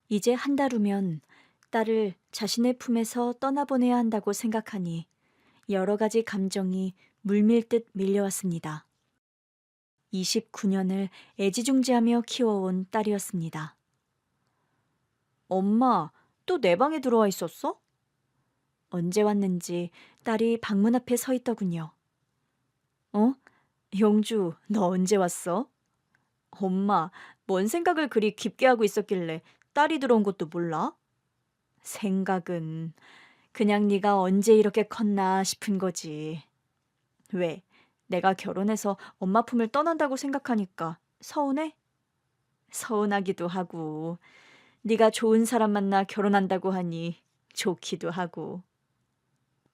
이제 한 달 후면 딸을 자신의 품에서 떠나보내야 한다고 생각하니 여러 가지 감정이 물밀듯 밀려왔습니다. 29년을 애지중지하며 키워온 딸이었습니다. 엄마, 또 내 방에 들어와 있었어? 언제 왔는지 딸이 방문 앞에 서 있더군요. 어? 영주, 너 언제 왔어? 엄마, 뭔 생각을 그리 깊게 하고 있었길래 딸이 들어온 것도 몰라? 생각은 그냥 네가 언제 이렇게 컸나 싶은 거지. 왜? 내가 결혼해서 엄마 품을 떠난다고 생각하니까 서운해? 서운하기도 하고, 네가 좋은 사람 만나 결혼한다고 하니 좋기도 하고.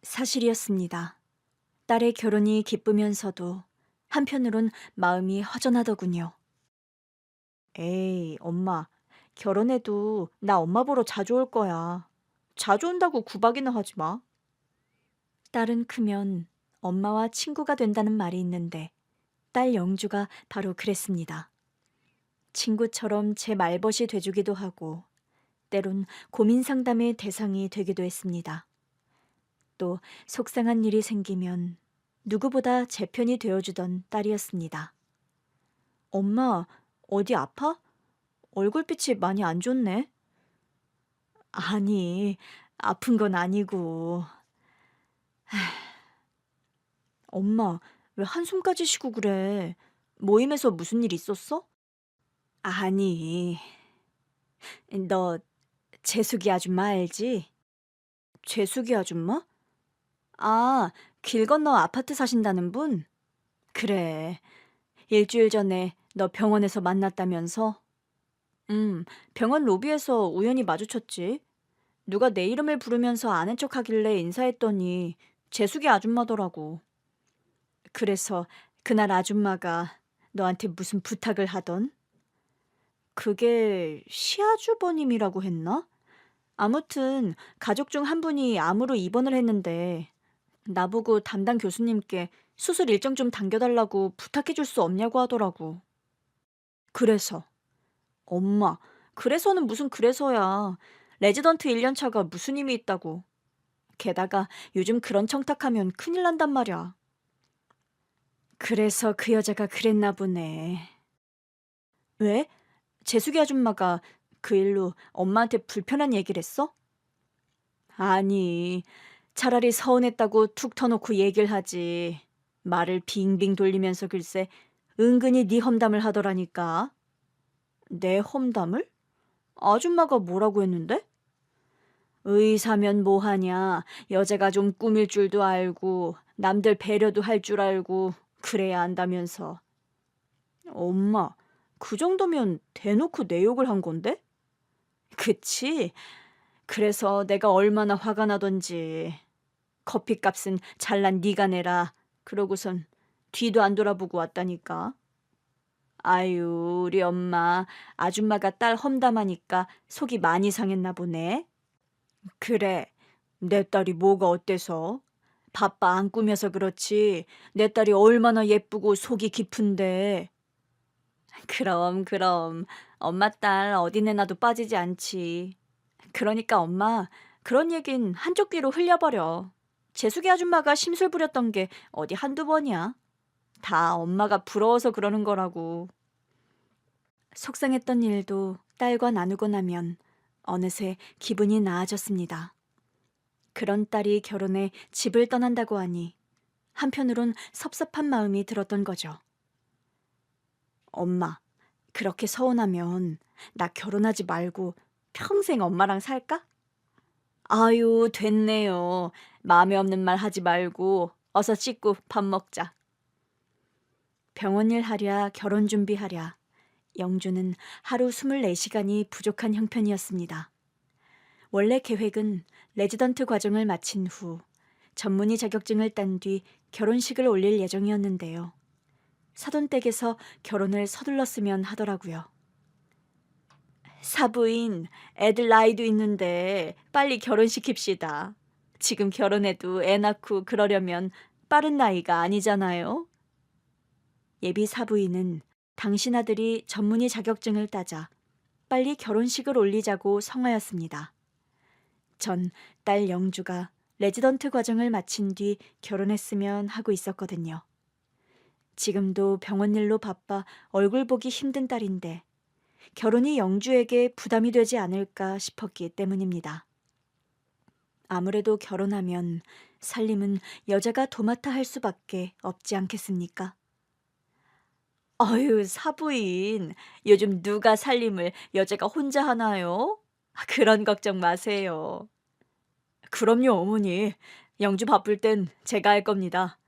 사실이었습니다. 딸의 결혼이 기쁘면서도 한편으론 마음이 허전하더군요. 에이, 엄마, 결혼해도 나 엄마 보러 자주 올 거야. 자주 온다고 구박이나 하지 마. 딸은 크면 엄마와 친구가 된다는 말이 있는데 딸 영주가 바로 그랬습니다. 친구처럼 제 말벗이 돼주기도 하고 때론 고민 상담의 대상이 되기도 했습니다. 또 속상한 일이 생기면 누구보다 제 편이 되어주던 딸이었습니다. 엄마, 어디 아파? 얼굴빛이 많이 안 좋네. 아니, 아픈 건 아니고. 엄마, 왜 한숨까지 쉬고 그래? 모임에서 무슨 일 있었어? 아니, 너 재숙이 아줌마 알지? 재숙이 아줌마? 아, 길 건너 아파트 사신다는 분? 그래. 일주일 전에 너 병원에서 만났다면서? 병원 로비에서 우연히 마주쳤지. 누가 내 이름을 부르면서 아는 척 하길래 인사했더니 재숙이 아줌마더라고. 그래서 그날 아줌마가 너한테 무슨 부탁을 하던? 그게 시아주버님이라고 했나? 아무튼 가족 중 한 분이 암으로 입원을 했는데 나보고 담당 교수님께 수술 일정 좀 당겨달라고 부탁해 줄 수 없냐고 하더라고. 그래서 엄마, 그래서는 무슨 그래서야. 레지던트 1년 차가 무슨 힘이 있다고. 게다가 요즘 그런 청탁하면 큰일 난단 말이야. 그래서 그 여자가 그랬나 보네. 왜? 재숙이 아줌마가 그 일로 엄마한테 불편한 얘기를 했어? 아니, 차라리 서운했다고 툭 터놓고 얘기를 하지. 말을 빙빙 돌리면서 글쎄 은근히 네 험담을 하더라니까. 내 험담을? 아줌마가 뭐라고 했는데? 의사면 뭐하냐. 여자가 좀 꾸밀 줄도 알고 남들 배려도 할 줄 알고 그래야 한다면서. 엄마, 그 정도면 대놓고 내 욕을 한 건데? 그치? 그래서 내가 얼마나 화가 나던지. 커피값은 잘난 네가 내라. 그러고선 뒤도 안 돌아보고 왔다니까. 아유, 우리 엄마, 아줌마가 딸 험담하니까 속이 많이 상했나 보네. 그래, 내 딸이 뭐가 어때서? 바빠 안 꾸며서 그렇지. 내 딸이 얼마나 예쁘고 속이 깊은데. 그럼, 엄마 딸 어디 내놔도 빠지지 않지. 그러니까 엄마, 그런 얘긴 한쪽 귀로 흘려버려. 재숙이 아줌마가 심술 부렸던 게 어디 한두 번이야. 다 엄마가 부러워서 그러는 거라고. 속상했던 일도 딸과 나누고 나면 어느새 기분이 나아졌습니다. 그런 딸이 결혼해 집을 떠난다고 하니 한편으론 섭섭한 마음이 들었던 거죠. 엄마, 그렇게 서운하면 나 결혼하지 말고 평생 엄마랑 살까? 아유, 됐네요. 마음에 없는 말 하지 말고 어서 씻고 밥 먹자. 병원 일 하랴 결혼 준비하랴 영주는 하루 24시간이 부족한 형편이었습니다. 원래 계획은 레지던트 과정을 마친 후 전문의 자격증을 딴 뒤 결혼식을 올릴 예정이었는데요. 사돈댁에서 결혼을 서둘렀으면 하더라고요. 사부인, 애들 나이도 있는데 빨리 결혼시킵시다. 지금 결혼해도 애 낳고 그러려면 빠른 나이가 아니잖아요. 예비 사부인은 당신 아들이 전문의 자격증을 따자 빨리 결혼식을 올리자고 성하였습니다. 전 딸 영주가 레지던트 과정을 마친 뒤 결혼했으면 하고 있었거든요. 지금도 병원 일로 바빠 얼굴 보기 힘든 딸인데 결혼이 영주에게 부담이 되지 않을까 싶었기 때문입니다. 아무래도 결혼하면 살림은 여자가 도맡아 할 수밖에 없지 않겠습니까? 어휴, 사부인. 요즘 누가 살림을 여자가 혼자 하나요? 그런 걱정 마세요. 그럼요, 어머니. 영주 바쁠 땐 제가 할 겁니다.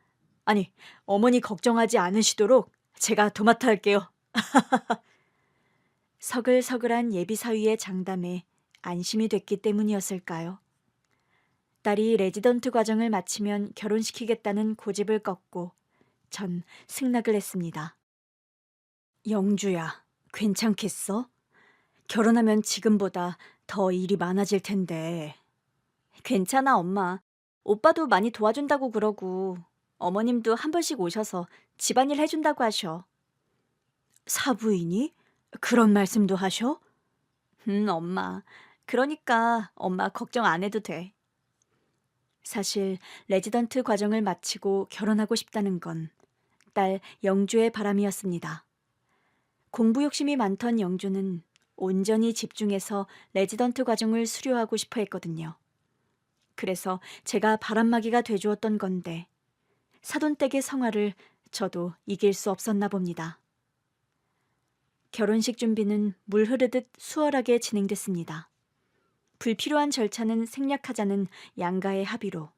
아니, 어머니 걱정하지 않으시도록 제가 도맡아 할게요. 서글서글한 예비 사위의 장담에 안심이 됐기 때문이었을까요? 딸이 레지던트 과정을 마치면 결혼시키겠다는 고집을 꺾고 전 승낙을 했습니다. 영주야, 괜찮겠어? 결혼하면 지금보다 더 일이 많아질 텐데. 괜찮아, 엄마. 오빠도 많이 도와준다고 그러고 어머님도 한 번씩 오셔서 집안일 해준다고 하셔. 사부인이? 그런 말씀도 하셔? 엄마. 그러니까 엄마 걱정 안 해도 돼. 사실 레지던트 과정을 마치고 결혼하고 싶다는 건 딸 영주의 바람이었습니다. 공부 욕심이 많던 영주는 온전히 집중해서 레지던트 과정을 수료하고 싶어 했거든요. 그래서 제가 바람막이가 돼주었던 건데 사돈댁의 성화를 저도 이길 수 없었나 봅니다. 결혼식 준비는 물 흐르듯 수월하게 진행됐습니다. 불필요한 절차는 생략하자는 양가의 합의로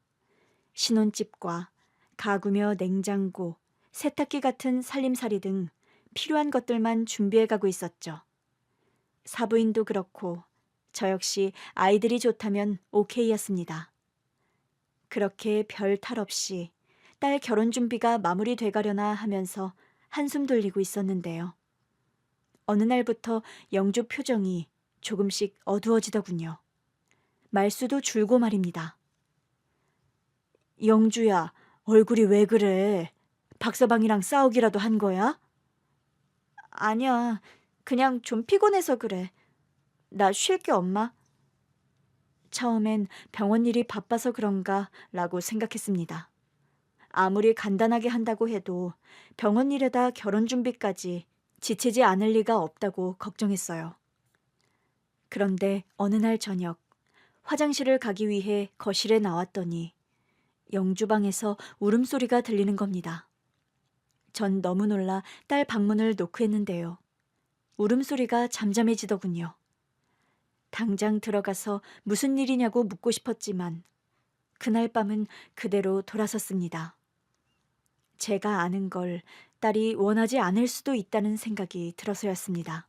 신혼집과 가구며 냉장고, 세탁기 같은 살림살이 등 필요한 것들만 준비해 가고 있었죠. 사부인도 그렇고 저 역시 아이들이 좋다면 오케이였습니다. 그렇게 별 탈 없이 딸 결혼 준비가 마무리돼 가려나 하면서 한숨 돌리고 있었는데요. 어느 날부터 영주 표정이 조금씩 어두워지더군요. 말수도 줄고 말입니다. 영주야, 얼굴이 왜 그래? 박서방이랑 싸우기라도 한 거야? 아니야, 그냥 좀 피곤해서 그래. 나 쉴게, 엄마. 처음엔 병원 일이 바빠서 그런가 라고 생각했습니다. 아무리 간단하게 한다고 해도 병원 일에다 결혼 준비까지 지치지 않을 리가 없다고 걱정했어요. 그런데 어느 날 저녁 화장실을 가기 위해 거실에 나왔더니 영주방에서 울음소리가 들리는 겁니다. 전 너무 놀라 딸 방문을 노크했는데요. 울음소리가 잠잠해지더군요. 당장 들어가서 무슨 일이냐고 묻고 싶었지만 그날 밤은 그대로 돌아섰습니다. 제가 아는 걸 딸이 원하지 않을 수도 있다는 생각이 들어서였습니다.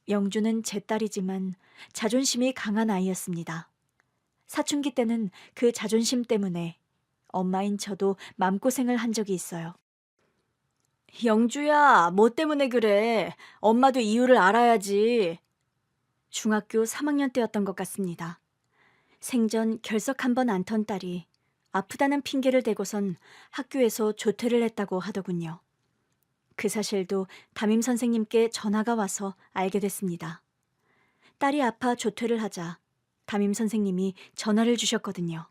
영주는 제 딸이지만 자존심이 강한 아이였습니다. 사춘기 때는 그 자존심 때문에 엄마인 저도 맘고생을 한 적이 있어요. 영주야, 뭐 때문에 그래? 엄마도 이유를 알아야지. 중학교 3학년 때였던 것 같습니다. 생전 결석 한 번 안 턴 딸이 아프다는 핑계를 대고선 학교에서 조퇴를 했다고 하더군요. 그 사실도 담임 선생님께 전화가 와서 알게 됐습니다. 딸이 아파 조퇴를 하자 담임 선생님이 전화를 주셨거든요.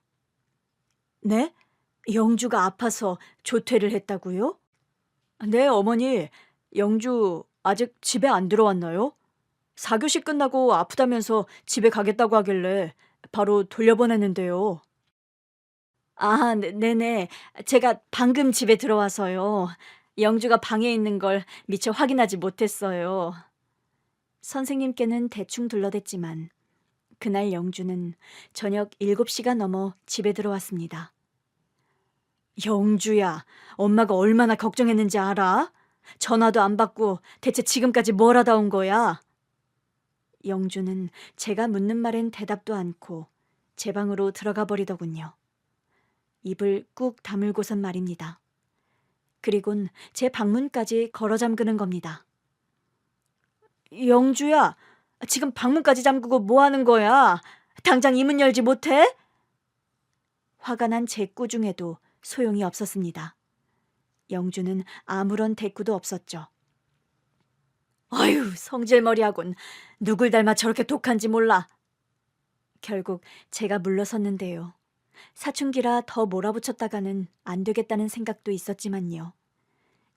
네? 영주가 아파서 조퇴를 했다고요? 네, 어머니. 영주 아직 집에 안 들어왔나요? 4교시 끝나고 아프다면서 집에 가겠다고 하길래 바로 돌려보냈는데요. 아, 네네. 제가 방금 집에 들어와서요. 영주가 방에 있는 걸 미처 확인하지 못했어요. 선생님께는 대충 둘러댔지만 그날 영주는 저녁 7시가 넘어 집에 들어왔습니다. 영주야, 엄마가 얼마나 걱정했는지 알아? 전화도 안 받고 대체 지금까지 뭘 하다 온 거야? 영주는 제가 묻는 말엔 대답도 않고 제 방으로 들어가 버리더군요. 입을 꾹 다물고선 말입니다. 그리곤 제 방문까지 걸어 잠그는 겁니다. 영주야, 지금 방문까지 잠그고 뭐 하는 거야? 당장 이 문 열지 못해? 화가 난 제 꾸중에도 소용이 없었습니다. 영주는 아무런 대꾸도 없었죠. 아유, 성질머리하군. 누굴 닮아 저렇게 독한지 몰라. 결국 제가 물러섰는데요. 사춘기라 더 몰아붙였다가는 안 되겠다는 생각도 있었지만요.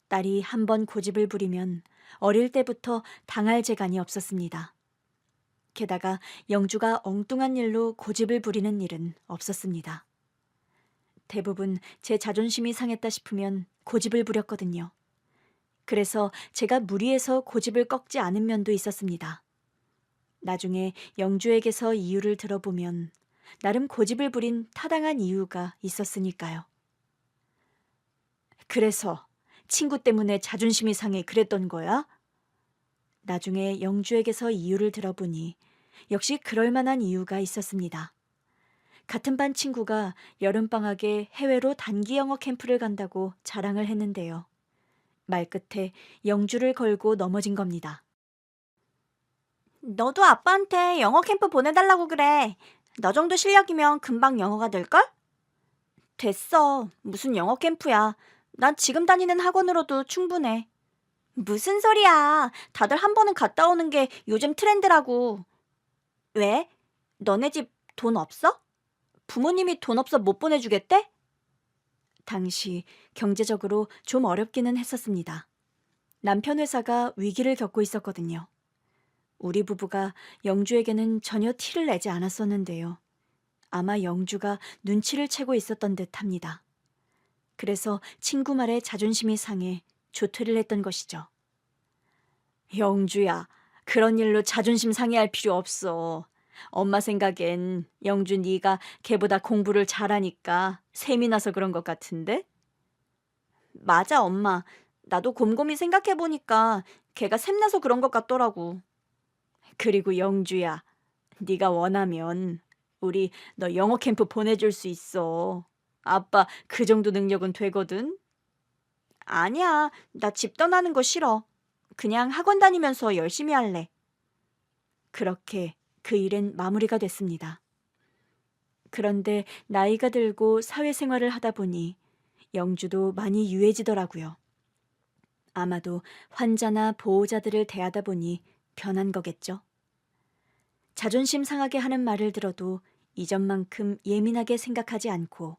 딸이 한 번 고집을 부리면 어릴 때부터 당할 재간이 없었습니다. 게다가 영주가 엉뚱한 일로 고집을 부리는 일은 없었습니다. 대부분 제 자존심이 상했다 싶으면 고집을 부렸거든요. 그래서 제가 무리해서 고집을 꺾지 않은 면도 있었습니다. 나중에 영주에게서 이유를 들어보면 나름 고집을 부린 타당한 이유가 있었으니까요. 그래서 친구 때문에 자존심이 상해 그랬던 거야? 나중에 영주에게서 이유를 들어보니 역시 그럴 만한 이유가 있었습니다. 같은 반 친구가 여름방학에 해외로 단기 영어 캠프를 간다고 자랑을 했는데요. 말끝에 영주를 걸고 넘어진 겁니다. 너도 아빠한테 영어 캠프 보내달라고 그래. 너 정도 실력이면 금방 영어가 될걸? 됐어. 무슨 영어 캠프야. 난 지금 다니는 학원으로도 충분해. 무슨 소리야. 다들 한 번은 갔다 오는 게 요즘 트렌드라고. 왜? 너네 집 돈 없어? 부모님이 돈 없어 못 보내주겠대? 당시 경제적으로 좀 어렵기는 했었습니다. 남편 회사가 위기를 겪고 있었거든요. 우리 부부가 영주에게는 전혀 티를 내지 않았었는데요. 아마 영주가 눈치를 채고 있었던 듯 합니다. 그래서 친구 말에 자존심이 상해 조퇴를 했던 것이죠. 영주야, 그런 일로 자존심 상해할 필요 없어. 엄마 생각엔 영주 네가 걔보다 공부를 잘하니까 셈이 나서 그런 것 같은데? 맞아, 엄마. 나도 곰곰이 생각해보니까 걔가 셈나서 그런 것 같더라고. 그리고 영주야, 네가 원하면 우리 너 영어 캠프 보내줄 수 있어. 아빠 그 정도 능력은 되거든. 아니야, 나 집 떠나는 거 싫어. 그냥 학원 다니면서 열심히 할래. 그렇게 그 일은 마무리가 됐습니다. 그런데 나이가 들고 사회생활을 하다 보니 영주도 많이 유해지더라고요. 아마도 환자나 보호자들을 대하다 보니 변한 거겠죠. 자존심 상하게 하는 말을 들어도 이전만큼 예민하게 생각하지 않고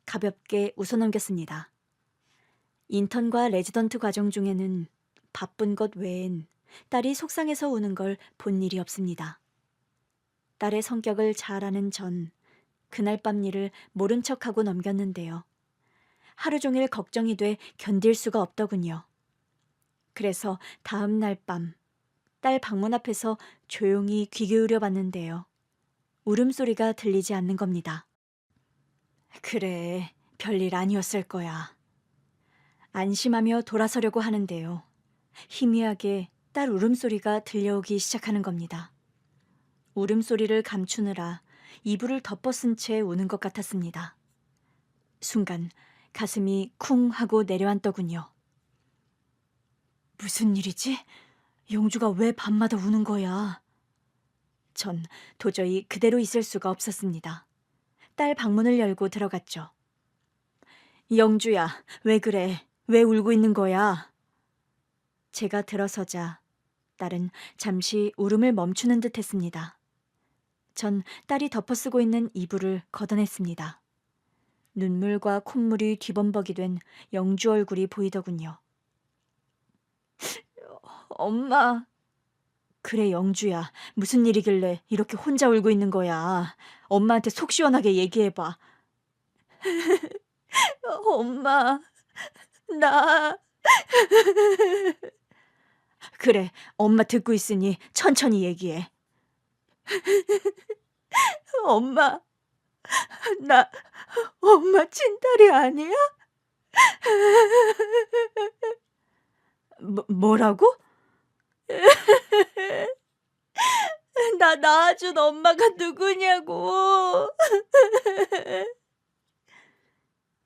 가볍게 웃어넘겼습니다. 인턴과 레지던트 과정 중에는 바쁜 것 외엔 딸이 속상해서 우는 걸 본 일이 없습니다. 딸의 성격을 잘 아는 전 그날 밤 일을 모른 척하고 넘겼는데요. 하루 종일 걱정이 돼 견딜 수가 없더군요. 그래서 다음 날 밤 딸 방문 앞에서 조용히 귀 기울여 봤는데요. 울음소리가 들리지 않는 겁니다. 그래, 별일 아니었을 거야. 안심하며 돌아서려고 하는데요. 희미하게 딸 울음소리가 들려오기 시작하는 겁니다. 울음소리를 감추느라 이불을 덮어쓴 채 우는 것 같았습니다. 순간 가슴이 쿵 하고 내려앉더군요. 무슨 일이지? 영주가 왜 밤마다 우는 거야? 전 도저히 그대로 있을 수가 없었습니다. 딸 방문을 열고 들어갔죠. 영주야, 왜 그래? 왜 울고 있는 거야? 제가 들어서자 딸은 잠시 울음을 멈추는 듯 했습니다. 전 딸이 덮어쓰고 있는 이불을 걷어냈습니다. 눈물과 콧물이 뒤범벅이 된 영주 얼굴이 보이더군요. 엄마. 그래, 영주야. 무슨 일이길래 이렇게 혼자 울고 있는 거야. 엄마한테 속 시원하게 얘기해봐. 엄마, 나. 그래, 엄마 듣고 있으니 천천히 얘기해. 엄마, 나 엄마 친딸이 아니야? 뭐라고? 나 낳아준 엄마가 누구냐고.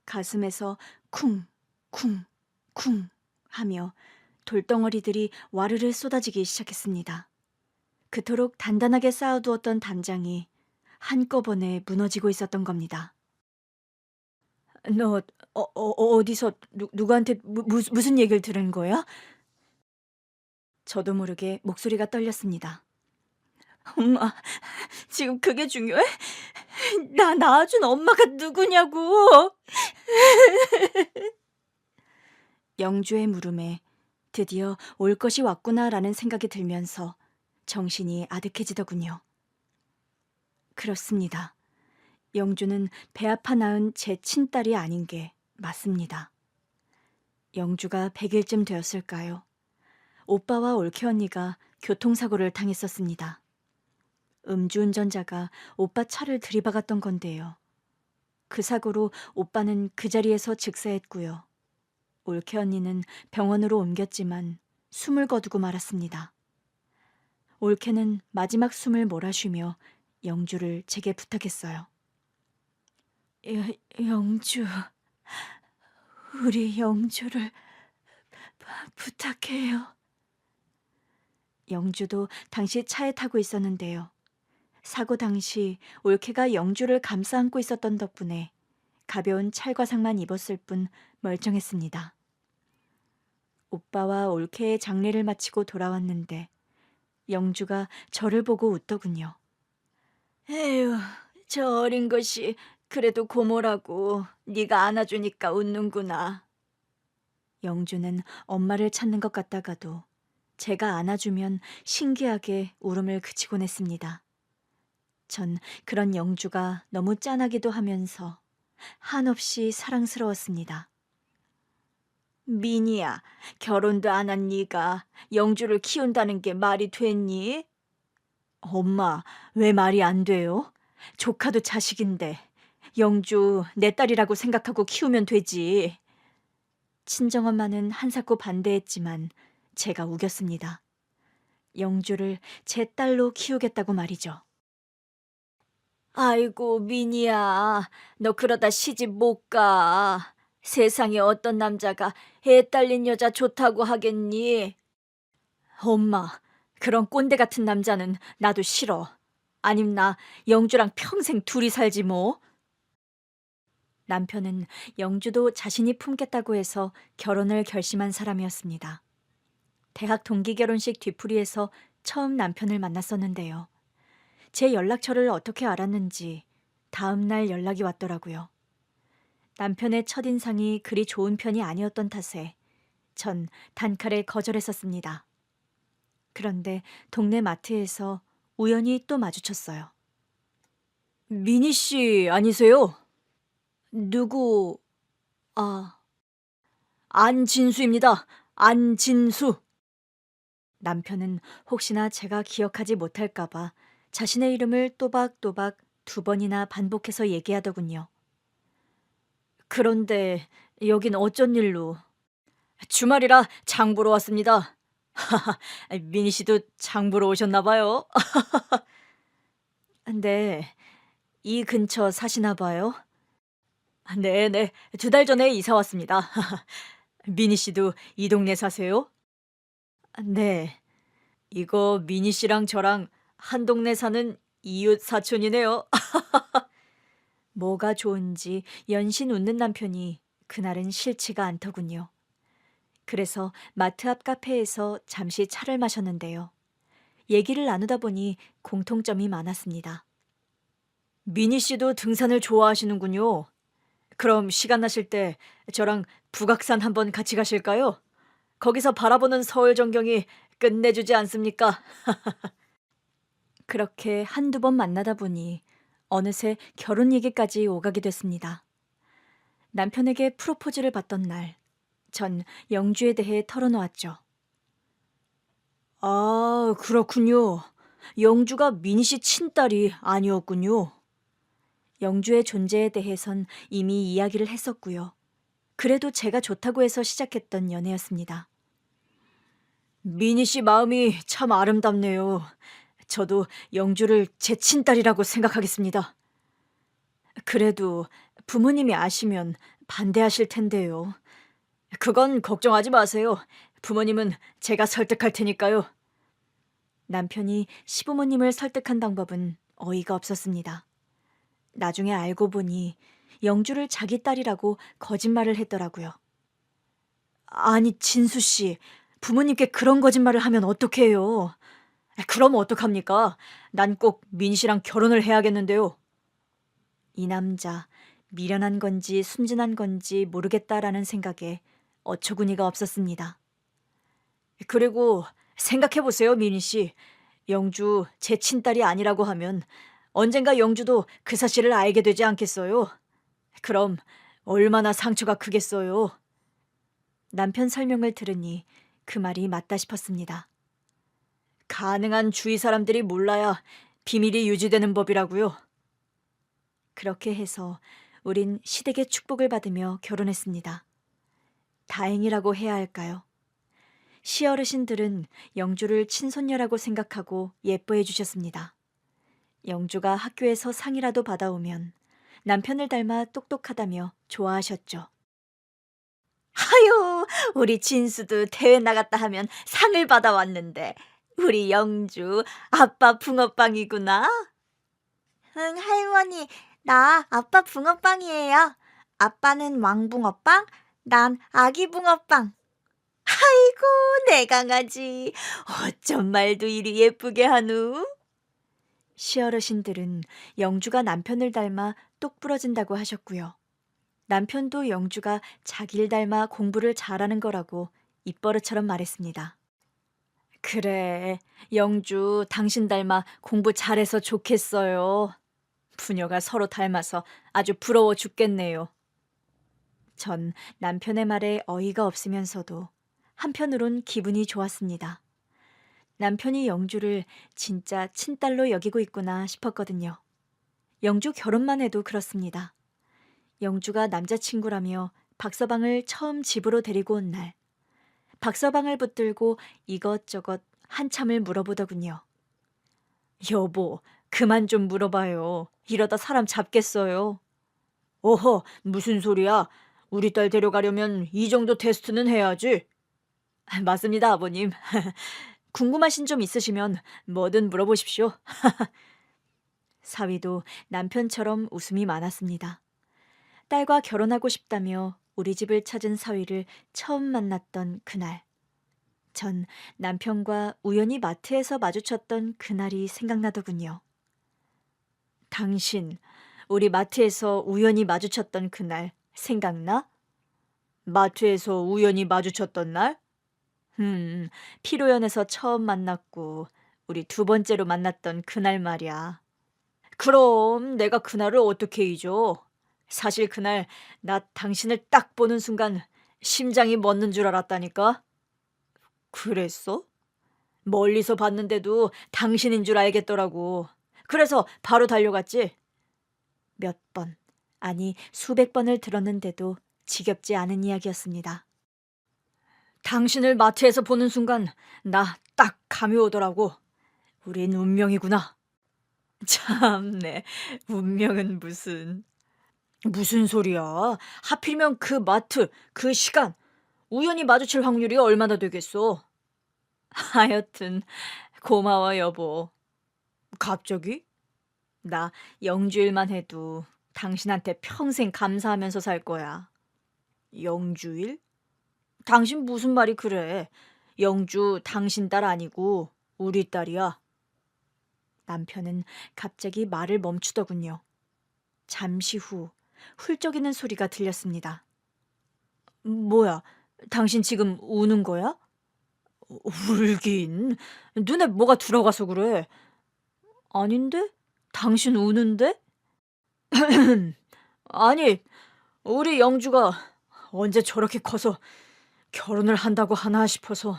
가슴에서 쿵, 쿵, 쿵 하며 돌덩어리들이 와르르 쏟아지기 시작했습니다. 그토록 단단하게 쌓아두었던 담장이 한꺼번에 무너지고 있었던 겁니다. 너 어디서 누구한테 무슨 얘기를 들은 거야? 저도 모르게 목소리가 떨렸습니다. 엄마, 지금 그게 중요해? 나 낳아준 엄마가 누구냐고. 영주의 물음에 드디어 올 것이 왔구나라는 생각이 들면서 정신이 아득해지더군요. 그렇습니다. 영주는 배 아파 낳은 제 친딸이 아닌 게 맞습니다. 영주가 100일쯤 되었을까요? 오빠와 올케 언니가 교통사고를 당했었습니다. 음주운전자가 오빠 차를 들이박았던 건데요. 그 사고로 오빠는 그 자리에서 즉사했고요. 올케 언니는 병원으로 옮겼지만 숨을 거두고 말았습니다. 올케는 마지막 숨을 몰아쉬며 영주를 제게 부탁했어요. 영주, 우리 영주를 부탁해요. 영주도 당시 차에 타고 있었는데요. 사고 당시 올케가 영주를 감싸 안고 있었던 덕분에 가벼운 찰과상만 입었을 뿐 멀쩡했습니다. 오빠와 올케의 장례를 마치고 돌아왔는데 영주가 저를 보고 웃더군요. 에휴, 저 어린 것이 그래도 고모라고 네가 안아주니까 웃는구나. 영주는 엄마를 찾는 것 같다가도 제가 안아주면 신기하게 울음을 그치곤 했습니다. 전 그런 영주가 너무 짠하기도 하면서 한없이 사랑스러웠습니다. 미니야, 결혼도 안 한 네가 영주를 키운다는 게 말이 됐니? 엄마, 왜 말이 안 돼요? 조카도 자식인데 영주 내 딸이라고 생각하고 키우면 되지. 친정엄마는 한사코 반대했지만 제가 우겼습니다. 영주를 제 딸로 키우겠다고 말이죠. 아이고, 미니야, 너 그러다 시집 못 가. 세상에 어떤 남자가 애 딸린 여자 좋다고 하겠니? 엄마, 그런 꼰대 같은 남자는 나도 싫어. 아님 나 영주랑 평생 둘이 살지 뭐. 남편은 영주도 자신이 품겠다고 해서 결혼을 결심한 사람이었습니다. 대학 동기 결혼식 뒤풀이에서 처음 남편을 만났었는데요. 제 연락처를 어떻게 알았는지 다음 날 연락이 왔더라고요. 남편의 첫인상이 그리 좋은 편이 아니었던 탓에 전 단칼에 거절했었습니다. 그런데 동네 마트에서 우연히 또 마주쳤어요. 미니 씨 아니세요? 누구? 안진수입니다. 안진수. 남편은 혹시나 제가 기억하지 못할까봐 자신의 이름을 또박또박 2번이나 반복해서 얘기하더군요. 그런데 여긴 어쩐 일로? 주말이라 장 보러 왔습니다. 미니 씨도 장 보러 오셨나 봐요. 네, 이 근처 사시나 봐요. 네네, 2달 전에 이사 왔습니다. 미니 씨도 이 동네 사세요? 네, 이거 미니 씨랑 저랑 한 동네 사는 이웃 사촌이네요. 뭐가 좋은지 연신 웃는 남편이 그날은 싫지가 않더군요. 그래서 마트 앞 카페에서 잠시 차를 마셨는데요. 얘기를 나누다 보니 공통점이 많았습니다. 미니 씨도 등산을 좋아하시는군요. 그럼 시간 나실 때 저랑 북악산 한번 같이 가실까요? 거기서 바라보는 서울 전경이 끝내주지 않습니까? 그렇게 한두 번 만나다 보니 어느새 결혼 얘기까지 오가게 됐습니다. 남편에게 프로포즈를 받던 날, 전 영주에 대해 털어놓았죠. 아, 그렇군요. 영주가 미니 씨 친딸이 아니었군요. 영주의 존재에 대해선 이미 이야기를 했었고요. 그래도 제가 좋다고 해서 시작했던 연애였습니다. 미니 씨 마음이 참 아름답네요. 저도 영주를 제 친딸이라고 생각하겠습니다. 그래도 부모님이 아시면 반대하실 텐데요. 그건 걱정하지 마세요. 부모님은 제가 설득할 테니까요. 남편이 시부모님을 설득한 방법은 어이가 없었습니다. 나중에 알고 보니 영주를 자기 딸이라고 거짓말을 했더라고요. 아니, 진수 씨, 부모님께 그런 거짓말을 하면 어떡해요. 그럼 어떡합니까? 난 꼭 민 씨랑 결혼을 해야겠는데요. 이 남자, 미련한 건지 순진한 건지 모르겠다라는 생각에 어처구니가 없었습니다. 그리고 생각해보세요, 민희 씨. 영주 제 친딸이 아니라고 하면 언젠가 영주도 그 사실을 알게 되지 않겠어요? 그럼 얼마나 상처가 크겠어요? 남편 설명을 들으니 그 말이 맞다 싶었습니다. 가능한 주위 사람들이 몰라야 비밀이 유지되는 법이라고요. 그렇게 해서 우린 시댁의 축복을 받으며 결혼했습니다. 다행이라고 해야 할까요? 시어르신들은 영주를 친손녀라고 생각하고 예뻐해 주셨습니다. 영주가 학교에서 상이라도 받아오면 남편을 닮아 똑똑하다며 좋아하셨죠. 아유, 우리 진수도 대회 나갔다 하면 상을 받아왔는데 우리 영주 아빠 붕어빵이구나. 응, 할머니, 나 아빠 붕어빵이에요. 아빠는 왕붕어빵, 난 아기 붕어빵. 아이고, 내 강아지. 어쩜 말도 이리 예쁘게 하누? 시어르신들은 영주가 남편을 닮아 똑 부러진다고 하셨고요. 남편도 영주가 자기를 닮아 공부를 잘하는 거라고 입버릇처럼 말했습니다. 그래, 영주 당신 닮아 공부 잘해서 좋겠어요. 부녀가 서로 닮아서 아주 부러워 죽겠네요. 전 남편의 말에 어이가 없으면서도 한편으론 기분이 좋았습니다. 남편이 영주를 진짜 친딸로 여기고 있구나 싶었거든요. 영주 결혼만 해도 그렇습니다. 영주가 남자친구라며 박서방을 처음 집으로 데리고 온 날, 박서방을 붙들고 이것저것 한참을 물어보더군요. 여보, 그만 좀 물어봐요. 이러다 사람 잡겠어요. 어허, 무슨 소리야? 우리 딸 데려가려면 이 정도 테스트는 해야지. 맞습니다, 아버님. 궁금하신 점 있으시면 뭐든 물어보십시오. 사위도 남편처럼 웃음이 많았습니다. 딸과 결혼하고 싶다며 우리 집을 찾은 사위를 처음 만났던 그날. 전 남편과 우연히 마트에서 마주쳤던 그날이 생각나더군요. 당신, 우리 마트에서 우연히 마주쳤던 그날 생각나? 마트에서 우연히 마주쳤던 날? 피로연에서 처음 만났고 우리 두 번째로 만났던 그날 말이야. 그럼 내가 그날을 어떻게 잊어? 사실 그날 나 당신을 딱 보는 순간 심장이 멎는 줄 알았다니까. 그랬어? 멀리서 봤는데도 당신인 줄 알겠더라고. 그래서 바로 달려갔지. 몇 번, 아니 수백 번을 들었는데도 지겹지 않은 이야기였습니다. 당신을 마트에서 보는 순간 나 딱 감이 오더라고. 우린 운명이구나. 참네, 운명은 무슨. 무슨 소리야. 하필이면 그 마트, 그 시간, 우연히 마주칠 확률이 얼마나 되겠어. 하여튼 고마워 여보. 갑자기? 나 영주일만 해도 당신한테 평생 감사하면서 살 거야. 영주일? 당신 무슨 말이 그래. 영주 당신 딸 아니고 우리 딸이야. 남편은 갑자기 말을 멈추더군요. 잠시 후 훌쩍이는 소리가 들렸습니다. 뭐야, 당신 지금 우는 거야? 울긴. 눈에 뭐가 들어가서 그래. 아닌데? 당신 우는데? 아니, 우리 영주가 언제 저렇게 커서 결혼을 한다고 하나 싶어서.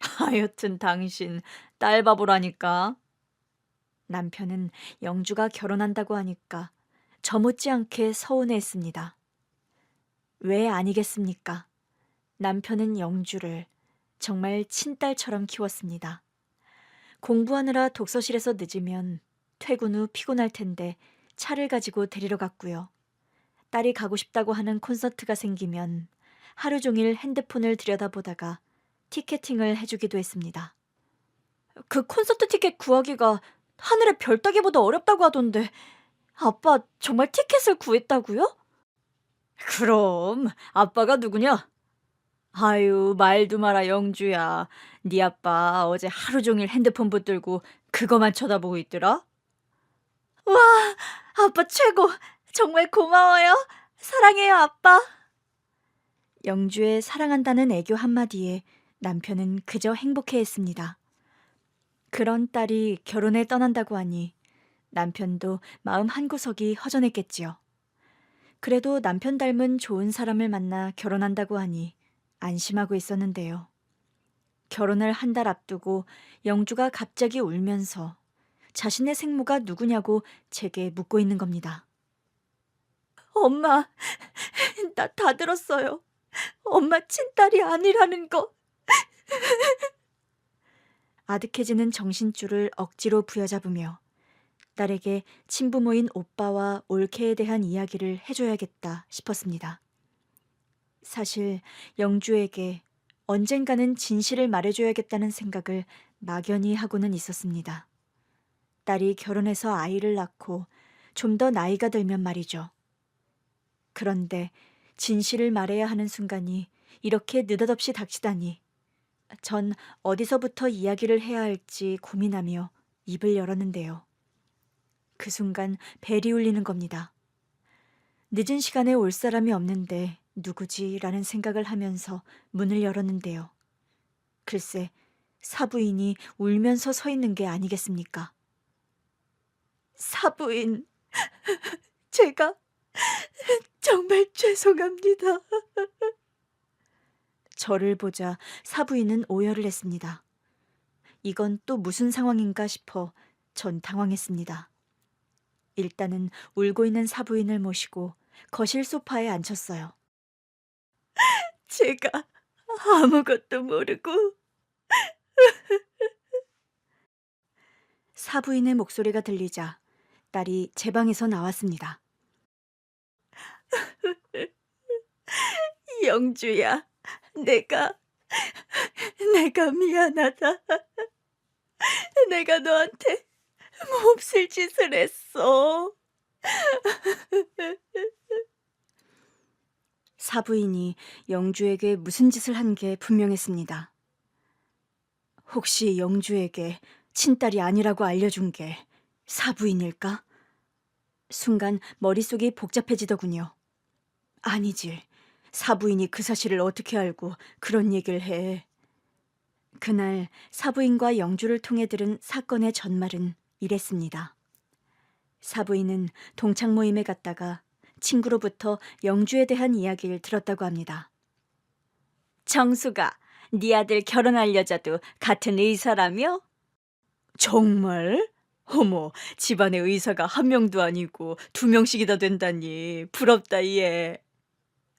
하여튼 당신 딸바보라니까. 남편은 영주가 결혼한다고 하니까 저 못지않게 서운해했습니다. 왜 아니겠습니까? 남편은 영주를 정말 친딸처럼 키웠습니다. 공부하느라 독서실에서 늦으면 퇴근 후 피곤할 텐데 차를 가지고 데리러 갔고요. 딸이 가고 싶다고 하는 콘서트가 생기면 하루 종일 핸드폰을 들여다보다가 티켓팅을 해주기도 했습니다. 그 콘서트 티켓 구하기가 하늘의 별 따기보다 어렵다고 하던데 아빠 정말 티켓을 구했다고요? 그럼 아빠가 누구냐? 아유, 말도 마라, 영주야. 네 아빠 어제 하루 종일 핸드폰 붙들고 그거만 쳐다보고 있더라? 와, 아빠 최고! 정말 고마워요. 사랑해요, 아빠. 영주의 사랑한다는 애교 한마디에 남편은 그저 행복해했습니다. 그런 딸이 결혼에 떠난다고 하니 남편도 마음 한구석이 허전했겠지요. 그래도 남편 닮은 좋은 사람을 만나 결혼한다고 하니 안심하고 있었는데요. 결혼을 한 달 앞두고 영주가 갑자기 울면서 자신의 생모가 누구냐고 제게 묻고 있는 겁니다. 엄마, 나 다 들었어요. 엄마 친딸이 아니라는 거. 아득해지는 정신줄을 억지로 부여잡으며 딸에게 친부모인 오빠와 올케에 대한 이야기를 해줘야겠다 싶었습니다. 사실 영주에게 언젠가는 진실을 말해줘야겠다는 생각을 막연히 하고는 있었습니다. 딸이 결혼해서 아이를 낳고 좀 더 나이가 들면 말이죠. 그런데 진실을 말해야 하는 순간이 이렇게 느닷없이 닥치다니 전 어디서부터 이야기를 해야 할지 고민하며 입을 열었는데요. 그 순간 벨이 울리는 겁니다. 늦은 시간에 올 사람이 없는데 누구지? 라는 생각을 하면서 문을 열었는데요. 글쎄, 사부인이 울면서 서 있는 게 아니겠습니까? 사부인, 제가 정말 죄송합니다. 저를 보자 사부인은 오열을 했습니다. 이건 또 무슨 상황인가 싶어 전 당황했습니다. 일단은 울고 있는 사부인을 모시고 거실 소파에 앉혔어요. 제가 아무것도 모르고. 사부인의 목소리가 들리자 딸이 제 방에서 나왔습니다. 영주야, 내가 미안하다. 내가 너한테 몹쓸 짓을 했어. 사부인이 영주에게 무슨 짓을 한 게 분명했습니다. 혹시 영주에게 친딸이 아니라고 알려준 게 사부인일까? 순간 머릿속이 복잡해지더군요. 아니지. 사부인이 그 사실을 어떻게 알고 그런 얘기를 해. 그날 사부인과 영주를 통해 들은 사건의 전말은 이랬습니다. 사부인은 동창 모임에 갔다가 친구로부터 영주에 대한 이야기를 들었다고 합니다. 정수가 네 아들 결혼할 여자도 같은 의사라며? 정말? 어머, 집안에 의사가 한 명도 아니고 2명씩이나 된다니 부럽다 얘.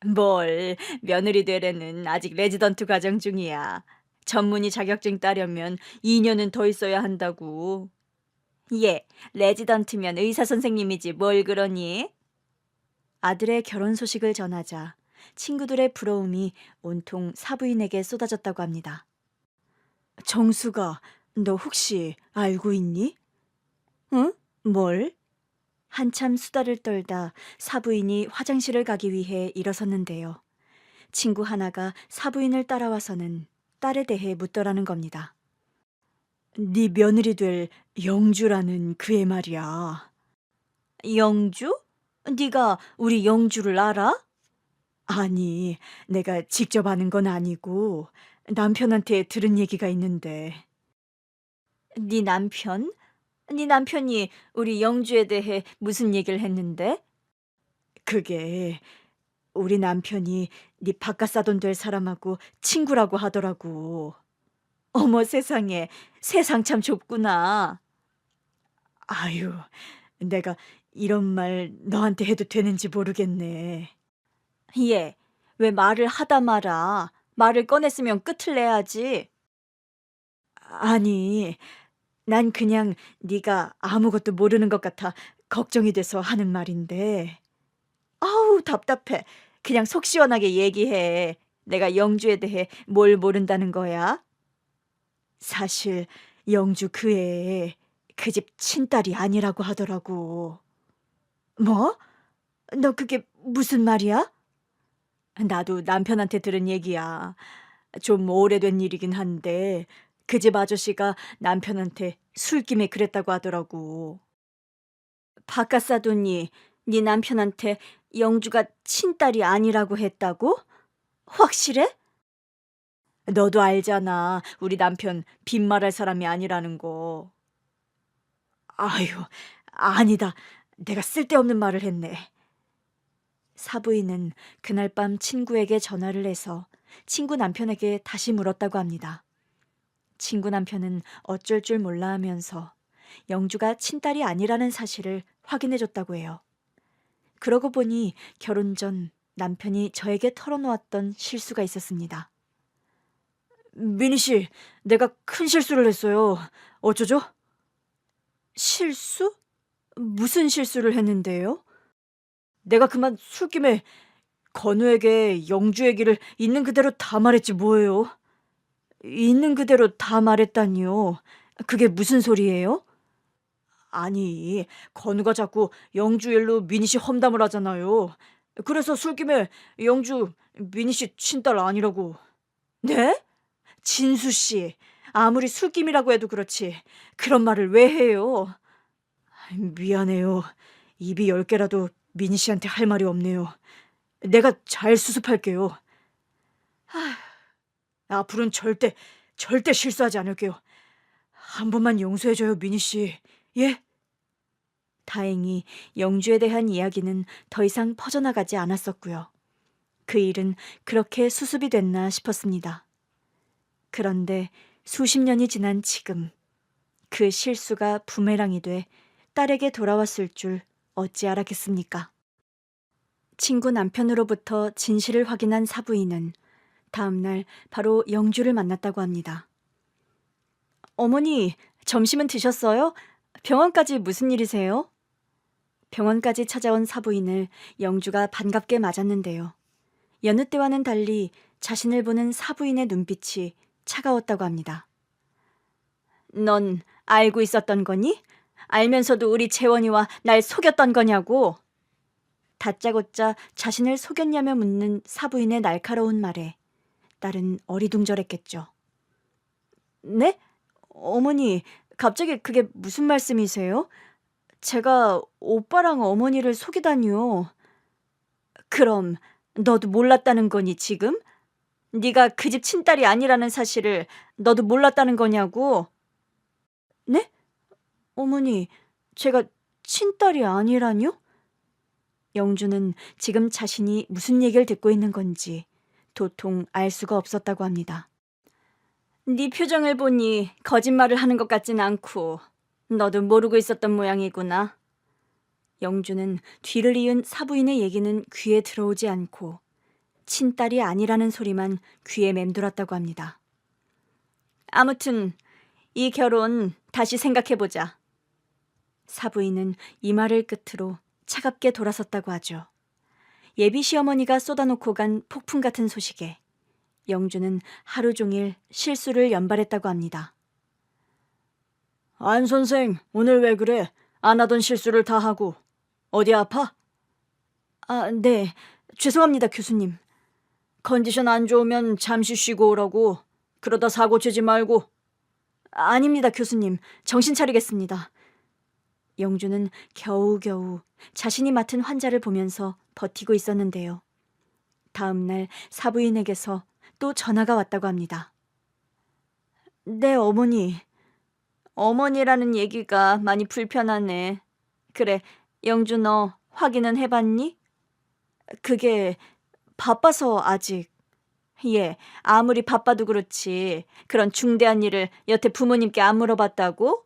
뭘, 며느리 되려는 아직 레지던트 과정 중이야. 전문의 자격증 따려면 2년은 더 있어야 한다고. 예, 레지던트면 의사 선생님이지 뭘 그러니? 아들의 결혼 소식을 전하자 친구들의 부러움이 온통 사부인에게 쏟아졌다고 합니다. 정수가, 너 혹시 알고 있니? 응? 뭘? 한참 수다를 떨다 사부인이 화장실을 가기 위해 일어섰는데요. 친구 하나가 사부인을 따라와서는 딸에 대해 묻더라는 겁니다. 네 며느리 될 영주라는 그애 말이야. 영주? 네가 우리 영주를 알아? 아니, 내가 직접 아는 건 아니고 남편한테 들은 얘기가 있는데. 네 남편? 네 남편이 우리 영주에 대해 무슨 얘기를 했는데? 그게 우리 남편이 네 바깥사돈 될 사람하고 친구라고 하더라고. 어머 세상에, 세상 참 좁구나. 아유, 내가 이런 말 너한테 해도 되는지 모르겠네. 얘, 왜 말을 하다 말아. 말을 꺼냈으면 끝을 내야지. 아니, 난 그냥 네가 아무것도 모르는 것 같아 걱정이 돼서 하는 말인데. 아우, 답답해. 그냥 속 시원하게 얘기해. 내가 영주에 대해 뭘 모른다는 거야? 사실 영주 그 애 그 집 친딸이 아니라고 하더라고. 뭐? 너 그게 무슨 말이야? 나도 남편한테 들은 얘기야. 좀 오래된 일이긴 한데 그 집 아저씨가 남편한테 술김에 그랬다고 하더라고. 바깥 사돈이 네 남편한테 영주가 친딸이 아니라고 했다고? 확실해? 너도 알잖아. 우리 남편 빈말할 사람이 아니라는 거. 아유, 아니다. 내가 쓸데없는 말을 했네. 사부인은 그날 밤 친구에게 전화를 해서 친구 남편에게 다시 물었다고 합니다. 친구 남편은 어쩔 줄 몰라 하면서 영주가 친딸이 아니라는 사실을 확인해 줬다고 해요. 그러고 보니 결혼 전 남편이 저에게 털어놓았던 실수가 있었습니다. 미니 씨, 내가 큰 실수를 했어요. 어쩌죠? 실수? 무슨 실수를 했는데요? 내가 그만 술김에 건우에게 영주 얘기를 있는 그대로 다 말했지 뭐예요. 있는 그대로 다 말했다니요. 그게 무슨 소리예요? 아니, 건우가 자꾸 영주 일로 미니 씨 험담을 하잖아요. 그래서 술김에 영주 미니 씨 친딸 아니라고. 네? 진수 씨, 아무리 술김이라고 해도 그렇지. 그런 말을 왜 해요? 미안해요. 입이 10개라도 미니 씨한테 할 말이 없네요. 내가 잘 수습할게요. 앞으로는 절대 실수하지 않을게요. 한 번만 용서해줘요, 미니 씨. 예? 다행히 영주에 대한 이야기는 더 이상 퍼져나가지 않았었고요. 그 일은 그렇게 수습이 됐나 싶었습니다. 그런데 수십 년이 지난 지금 그 실수가 부메랑이 돼 딸에게 돌아왔을 줄 어찌 알았겠습니까? 친구 남편으로부터 진실을 확인한 사부인은 다음날 바로 영주를 만났다고 합니다. 어머니, 점심은 드셨어요? 병원까지 무슨 일이세요? 병원까지 찾아온 사부인을 영주가 반갑게 맞았는데요. 여느 때와는 달리 자신을 보는 사부인의 눈빛이 차가웠다고 합니다. 넌 알고 있었던 거니? 알면서도 우리 재원이와 날 속였던 거냐고? 다짜고짜 자신을 속였냐며 묻는 사부인의 날카로운 말에 딸은 어리둥절했겠죠. 네? 어머니, 갑자기 그게 무슨 말씀이세요? 제가 오빠랑 어머니를 속이다니요. 그럼 너도 몰랐다는 거니 지금? 네가 그 집 친딸이 아니라는 사실을 너도 몰랐다는 거냐고? 네? 어머니, 제가 친딸이 아니라뇨? 영주는 지금 자신이 무슨 얘기를 듣고 있는 건지 도통 알 수가 없었다고 합니다. 네 표정을 보니 거짓말을 하는 것 같진 않고 너도 모르고 있었던 모양이구나. 영주는 뒤를 이은 사부인의 얘기는 귀에 들어오지 않고 친딸이 아니라는 소리만 귀에 맴돌았다고 합니다. 아무튼 이 결혼 다시 생각해보자. 사부인은 이 말을 끝으로 차갑게 돌아섰다고 하죠. 예비 시어머니가 쏟아놓고 간 폭풍 같은 소식에 영주는 하루 종일 실수를 연발했다고 합니다. 안 선생, 오늘 왜 그래? 안 하던 실수를 다 하고. 어디 아파? 아, 네. 죄송합니다, 교수님. 컨디션 안 좋으면 잠시 쉬고 오라고. 그러다 사고 치지 말고. 아닙니다, 교수님. 정신 차리겠습니다. 영주는 겨우겨우 자신이 맡은 환자를 보면서 버티고 있었는데요. 다음 날 사부인에게서 또 전화가 왔다고 합니다. 네, 어머니. 어머니라는 얘기가 많이 불편하네. 그래, 영주 너 확인은 해봤니? 그게 바빠서 아직. 예, 아무리 바빠도 그렇지. 그런 중대한 일을 여태 부모님께 안 물어봤다고?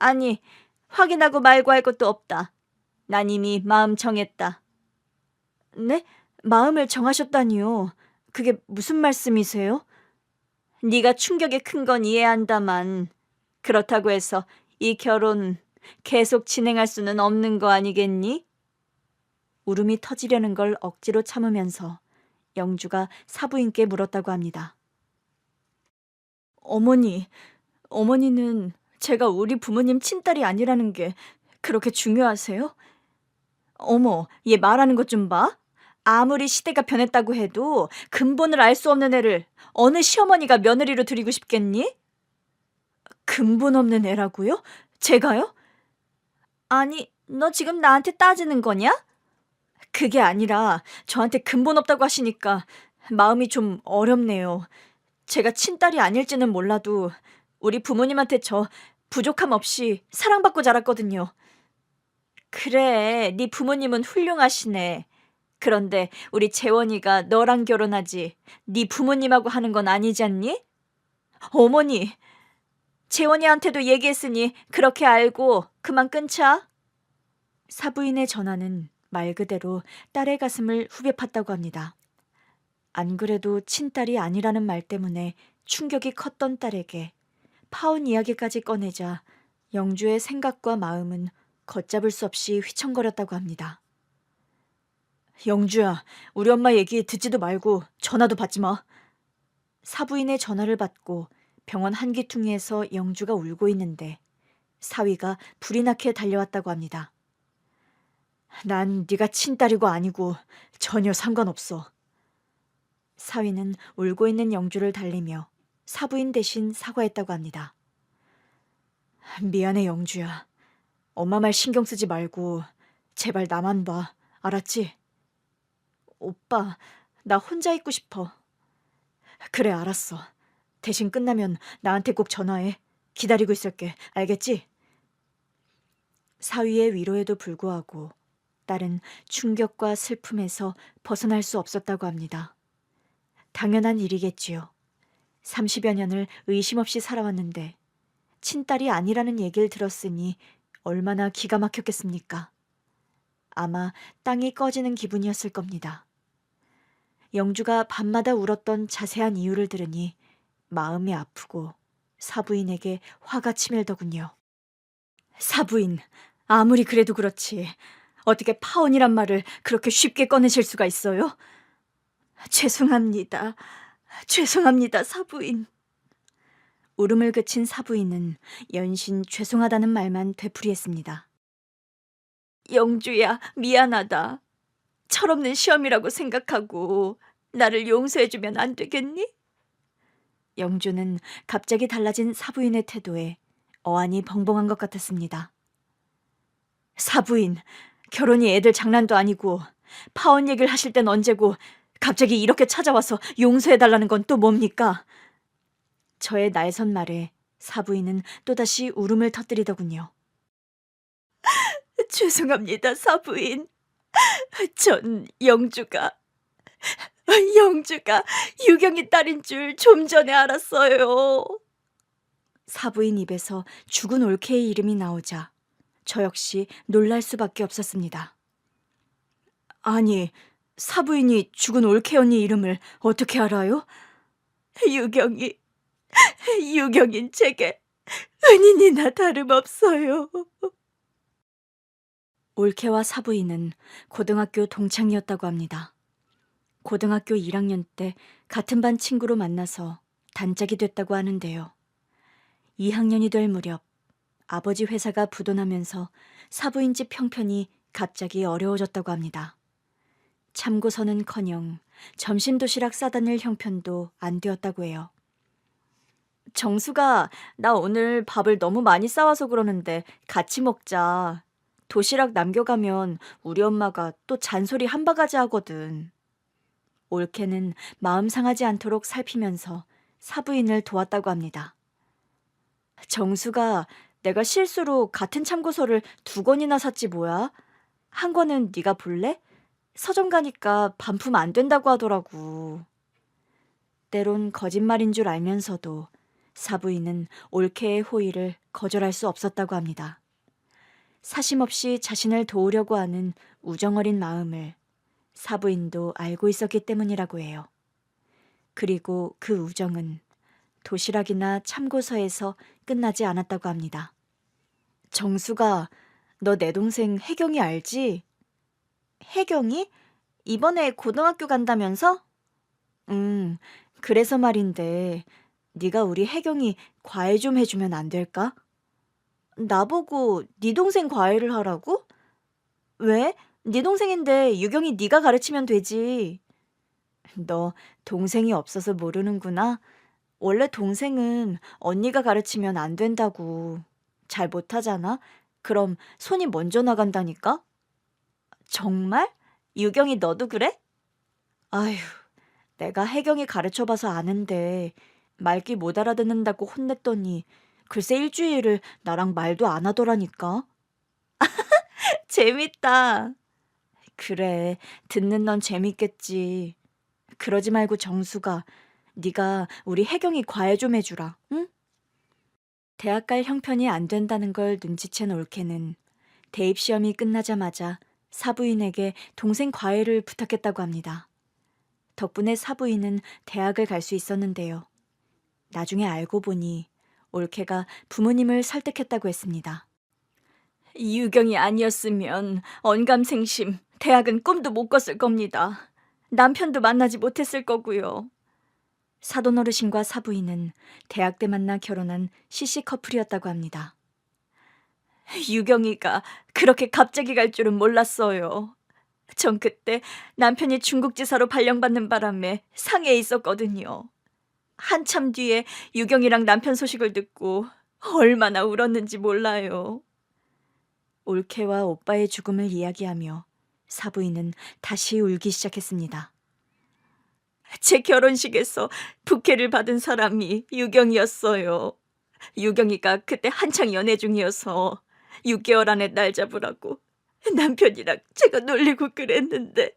아니, 확인하고 말고 할 것도 없다. 난 이미 마음 정했다. 네? 마음을 정하셨다니요. 그게 무슨 말씀이세요? 네가 충격이 큰 건 이해한다만 그렇다고 해서 이 결혼 계속 진행할 수는 없는 거 아니겠니? 울음이 터지려는 걸 억지로 참으면서 영주가 사부인께 물었다고 합니다. 어머니는 제가 우리 부모님 친딸이 아니라는 게 그렇게 중요하세요? 어머, 얘 말하는 것 좀 봐. 아무리 시대가 변했다고 해도 근본을 알 수 없는 애를 어느 시어머니가 며느리로 들이고 싶겠니? 근본 없는 애라고요? 제가요? 아니, 너 지금 나한테 따지는 거냐? 그게 아니라 저한테 근본 없다고 하시니까 마음이 좀 어렵네요. 제가 친딸이 아닐지는 몰라도 우리 부모님한테 저 부족함 없이 사랑받고 자랐거든요. 그래, 네 부모님은 훌륭하시네. 그런데 우리 재원이가 너랑 결혼하지 네 부모님하고 하는 건 아니지 않니? 어머니, 재원이한테도 얘기했으니 그렇게 알고 그만 끊자. 사부인의 전화는 말 그대로 딸의 가슴을 후벼 팠다고 합니다. 안 그래도 친딸이 아니라는 말 때문에 충격이 컸던 딸에게 파혼 이야기까지 꺼내자 영주의 생각과 마음은 걷잡을 수 없이 휘청거렸다고 합니다. 영주야, 우리 엄마 얘기 듣지도 말고 전화도 받지 마. 사부인의 전화를 받고 병원 한기퉁이에서 영주가 울고 있는데 사위가 불이 나게 달려왔다고 합니다. 난 네가 친딸이고 아니고 전혀 상관없어. 사위는 울고 있는 영주를 달래며 사부인 대신 사과했다고 합니다. 미안해, 영주야. 엄마 말 신경 쓰지 말고 제발 나만 봐. 알았지? 오빠, 나 혼자 있고 싶어. 그래, 알았어. 대신 끝나면 나한테 꼭 전화해. 기다리고 있을게. 알겠지? 사위의 위로에도 불구하고 딸은 충격과 슬픔에서 벗어날 수 없었다고 합니다. 당연한 일이겠지요. 30여 년을 의심 없이 살아왔는데 친딸이 아니라는 얘기를 들었으니 얼마나 기가 막혔겠습니까? 아마 땅이 꺼지는 기분이었을 겁니다. 영주가 밤마다 울었던 자세한 이유를 들으니 마음이 아프고 사부인에게 화가 치밀더군요. 사부인, 아무리 그래도 그렇지 어떻게 파혼이란 말을 그렇게 쉽게 꺼내실 수가 있어요? 죄송합니다. 죄송합니다, 사부인. 울음을 그친 사부인은 연신 죄송하다는 말만 되풀이했습니다. 영주야, 미안하다. 철없는 시험이라고 생각하고 나를 용서해주면 안 되겠니? 영주는 갑자기 달라진 사부인의 태도에 어안이 벙벙한 것 같았습니다. 사부인, 결혼이 애들 장난도 아니고 파혼 얘기를 하실 땐 언제고 갑자기 이렇게 찾아와서 용서해달라는 건 또 뭡니까? 저의 날선 말에 사부인은 또다시 울음을 터뜨리더군요. 죄송합니다, 사부인. 전 영주가 유경이 딸인 줄 좀 전에 알았어요. 사부인 입에서 죽은 올케의 이름이 나오자 저 역시 놀랄 수밖에 없었습니다. 아니, 사부인이 죽은 올케 언니 이름을 어떻게 알아요? 유경인 제게 은인이나 다름없어요. 올케와 사부인은 고등학교 동창이었다고 합니다. 고등학교 1학년 때 같은 반 친구로 만나서 단짝이 됐다고 하는데요. 2학년이 될 무렵 아버지 회사가 부도나면서 사부인 집 형편이 갑자기 어려워졌다고 합니다. 참고서는커녕 점심 도시락 싸다닐 형편도 안 되었다고 해요. 정수가 나 오늘 밥을 너무 많이 싸와서 그러는데 같이 먹자. 도시락 남겨가면 우리 엄마가 또 잔소리 한 바가지 하거든. 올케는 마음 상하지 않도록 살피면서 사부인을 도왔다고 합니다. 정수가 내가 실수로 같은 참고서를 2권이나 샀지 뭐야? 한 권은 네가 볼래? 서점 가니까 반품 안 된다고 하더라고. 때론 거짓말인 줄 알면서도 사부인은 올케의 호의를 거절할 수 없었다고 합니다. 사심없이 자신을 도우려고 하는 우정어린 마음을 사부인도 알고 있었기 때문이라고 해요. 그리고 그 우정은 도시락이나 참고서에서 끝나지 않았다고 합니다. 정수가 너 내 동생 혜경이 알지? 혜경이? 이번에 고등학교 간다면서? 그래서 말인데 네가 우리 혜경이 과외 좀 해주면 안 될까? 나보고 네 동생 과외를 하라고? 왜? 네 동생인데 유경이 네가 가르치면 되지. 너 동생이 없어서 모르는구나. 원래 동생은 언니가 가르치면 안 된다고. 잘 못하잖아? 그럼 손이 먼저 나간다니까? 정말? 유경이 너도 그래? 아휴, 내가 혜경이 가르쳐봐서 아는데 말귀 못 알아듣는다고 혼냈더니 글쎄 일주일을 나랑 말도 안 하더라니까. 재밌다. 그래, 듣는 넌 재밌겠지. 그러지 말고 정수가 네가 우리 혜경이 과외 좀 해주라, 응? 대학 갈 형편이 안 된다는 걸 눈치챈 올케는 대입 시험이 끝나자마자 사부인에게 동생 과외를 부탁했다고 합니다. 덕분에 사부인은 대학을 갈 수 있었는데요. 나중에 알고 보니 올케가 부모님을 설득했다고 했습니다. 유경이 아니었으면 언감생심 대학은 꿈도 못 꿨을 겁니다. 남편도 만나지 못했을 거고요. 사돈 어르신과 사부인은 대학 때 만나 결혼한 시시 커플이었다고 합니다. 유경이가 그렇게 갑자기 갈 줄은 몰랐어요. 전 그때 남편이 중국지사로 발령받는 바람에 상해에 있었거든요. 한참 뒤에 유경이랑 남편 소식을 듣고 얼마나 울었는지 몰라요. 올케와 오빠의 죽음을 이야기하며 사부인은 다시 울기 시작했습니다. 제 결혼식에서 부케를 받은 사람이 유경이었어요. 유경이가 그때 한창 연애 중이어서 6개월 안에 날 잡으라고 남편이랑 제가 놀리고 그랬는데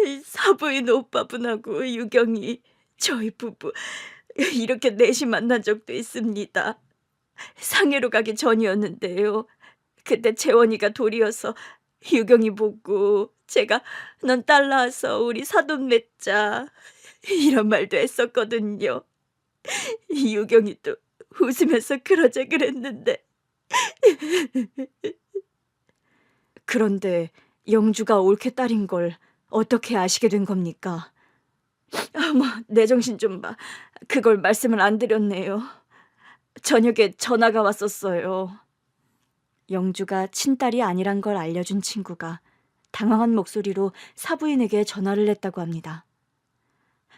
이 사부인 오빠분하고 유경이 저희 부부 이렇게 넷이 만난 적도 있습니다. 상해로 가기 전이었는데요. 그때 재원이가 돌이어서 유경이 보고 제가 넌 딸 낳아서 우리 사돈 맺자 이런 말도 했었거든요. 유경이도 웃으면서 그러자 그랬는데 그런데 영주가 올케 딸인 걸 어떻게 아시게 된 겁니까? 어머, 내 정신 좀 봐. 그걸 말씀을 안 드렸네요. 저녁에 전화가 왔었어요. 영주가 친딸이 아니란 걸 알려준 친구가 당황한 목소리로 사부인에게 전화를 했다고 합니다.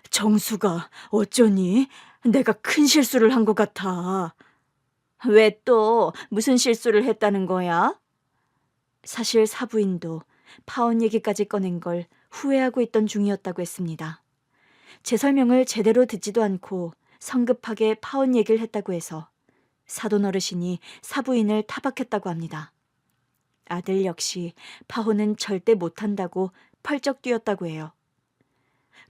정수가 어쩌니? 내가 큰 실수를 한 것 같아. 왜 또 무슨 실수를 했다는 거야? 사실 사부인도 파혼 얘기까지 꺼낸 걸 후회하고 있던 중이었다고 했습니다. 제 설명을 제대로 듣지도 않고 성급하게 파혼 얘기를 했다고 해서 사돈 어르신이 사부인을 타박했다고 합니다. 아들 역시 파혼은 절대 못한다고 펄쩍 뛰었다고 해요.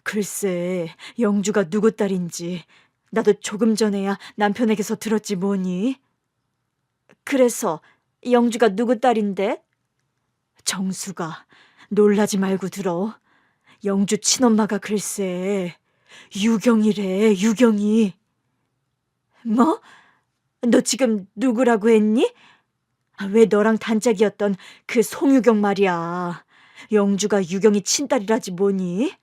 글쎄, 영주가 누구 딸인지 나도 조금 전에야 남편에게서 들었지 뭐니. 그래서 영주가 누구 딸인데? 정수가 놀라지 말고 들어. 영주 친엄마가 글쎄 유경이래, 유경이. 뭐? 너 지금 누구라고 했니? 왜 너랑 단짝이었던 그 송유경 말이야. 영주가 유경이 친딸이라지 뭐니?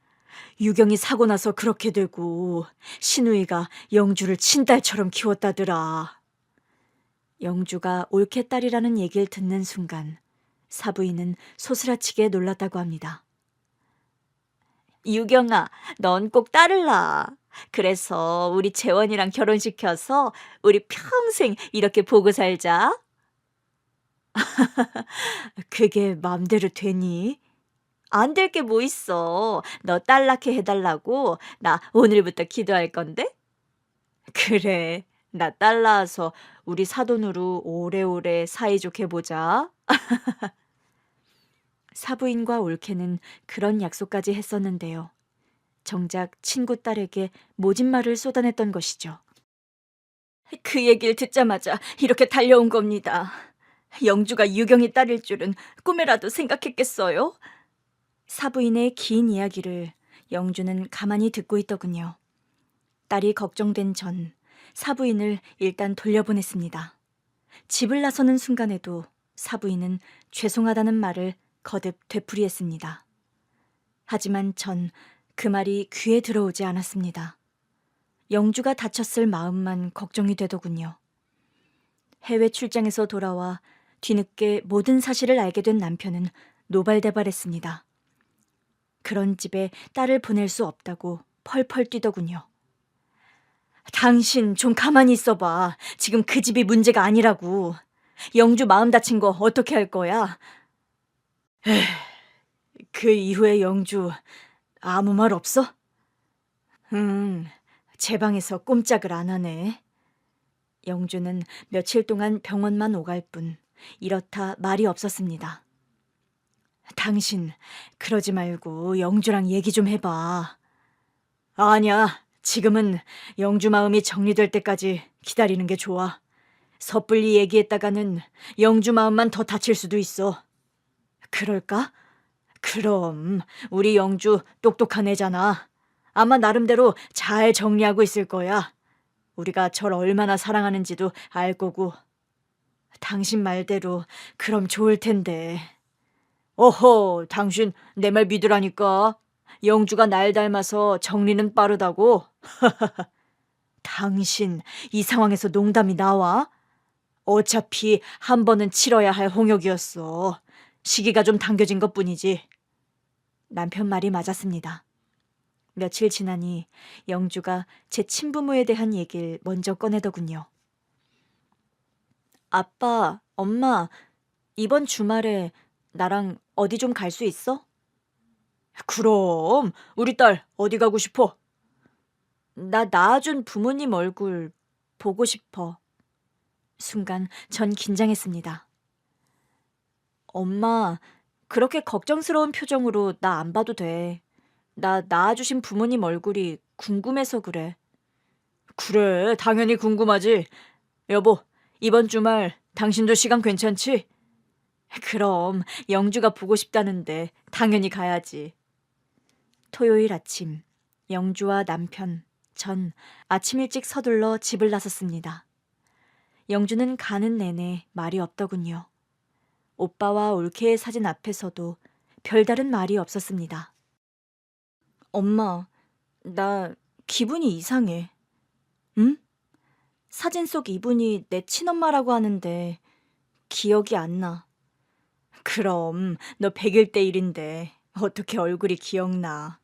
유경이 사고 나서 그렇게 되고 신우이가 영주를 친딸처럼 키웠다더라. 영주가 올케 딸이라는 얘기를 듣는 순간 사부인은 소스라치게 놀랐다고 합니다. 유경아, 넌 꼭 딸을 낳아. 그래서 우리 재원이랑 결혼시켜서 우리 평생 이렇게 보고 살자. 그게 맘대로 되니? 안 될 게 뭐 있어. 너 딸 낳게 해달라고 나 오늘부터 기도할 건데? 그래, 나 딸 낳아서 우리 사돈으로 오래오래 사이좋게 보자. 사부인과 올케는 그런 약속까지 했었는데요. 정작 친구 딸에게 모진 말을 쏟아냈던 것이죠. 그 얘기를 듣자마자 이렇게 달려온 겁니다. 영주가 유경이 딸일 줄은 꿈에라도 생각했겠어요? 사부인의 긴 이야기를 영주는 가만히 듣고 있더군요. 딸이 걱정된 전 사부인을 일단 돌려보냈습니다. 집을 나서는 순간에도 사부인은 죄송하다는 말을 거듭 되풀이했습니다. 하지만 전 그 말이 귀에 들어오지 않았습니다. 영주가 다쳤을 마음만 걱정이 되더군요. 해외 출장에서 돌아와 뒤늦게 모든 사실을 알게 된 남편은 노발대발했습니다. 그런 집에 딸을 보낼 수 없다고 펄펄 뛰더군요. 당신 좀 가만히 있어봐. 지금 그 집이 문제가 아니라고. 영주 마음 다친 거 어떻게 할 거야? 그 이후에 영주 아무 말 없어? 제 방에서 꼼짝을 안 하네. 영주는 며칠 동안 병원만 오갈 뿐 이렇다 말이 없었습니다. 당신 그러지 말고 영주랑 얘기 좀 해봐. 아니야. 지금은 영주 마음이 정리될 때까지 기다리는 게 좋아. 섣불리 얘기했다가는 영주 마음만 더 다칠 수도 있어. 그럴까? 그럼 우리 영주 똑똑한 애잖아. 아마 나름대로 잘 정리하고 있을 거야. 우리가 절 얼마나 사랑하는지도 알 거고. 당신 말대로 그럼 좋을 텐데. 어허, 당신 내 말 믿으라니까. 영주가 날 닮아서 정리는 빠르다고? 당신 이 상황에서 농담이 나와? 어차피 한 번은 치러야 할 홍역이었어. 시기가 좀 당겨진 것뿐이지. 남편 말이 맞았습니다. 며칠 지나니 영주가 제 친부모에 대한 얘기를 먼저 꺼내더군요. 아빠, 엄마, 이번 주말에 나랑 어디 좀 갈 수 있어? 그럼 우리 딸 어디 가고 싶어? 나 낳아준 부모님 얼굴 보고 싶어. 순간 전 긴장했습니다. 엄마, 그렇게 걱정스러운 표정으로 나 안 봐도 돼. 나 낳아주신 부모님 얼굴이 궁금해서 그래. 그래, 당연히 궁금하지. 여보, 이번 주말 당신도 시간 괜찮지? 그럼 영주가 보고 싶다는데 당연히 가야지. 토요일 아침, 영주와 남편, 전 아침 일찍 서둘러 집을 나섰습니다. 영주는 가는 내내 말이 없더군요. 오빠와 올케의 사진 앞에서도 별다른 말이 없었습니다. 엄마, 나 기분이 이상해. 응? 사진 속 이분이 내 친엄마라고 하는데 기억이 안 나. 그럼 너 100일 때 일인데 어떻게 얼굴이 기억나.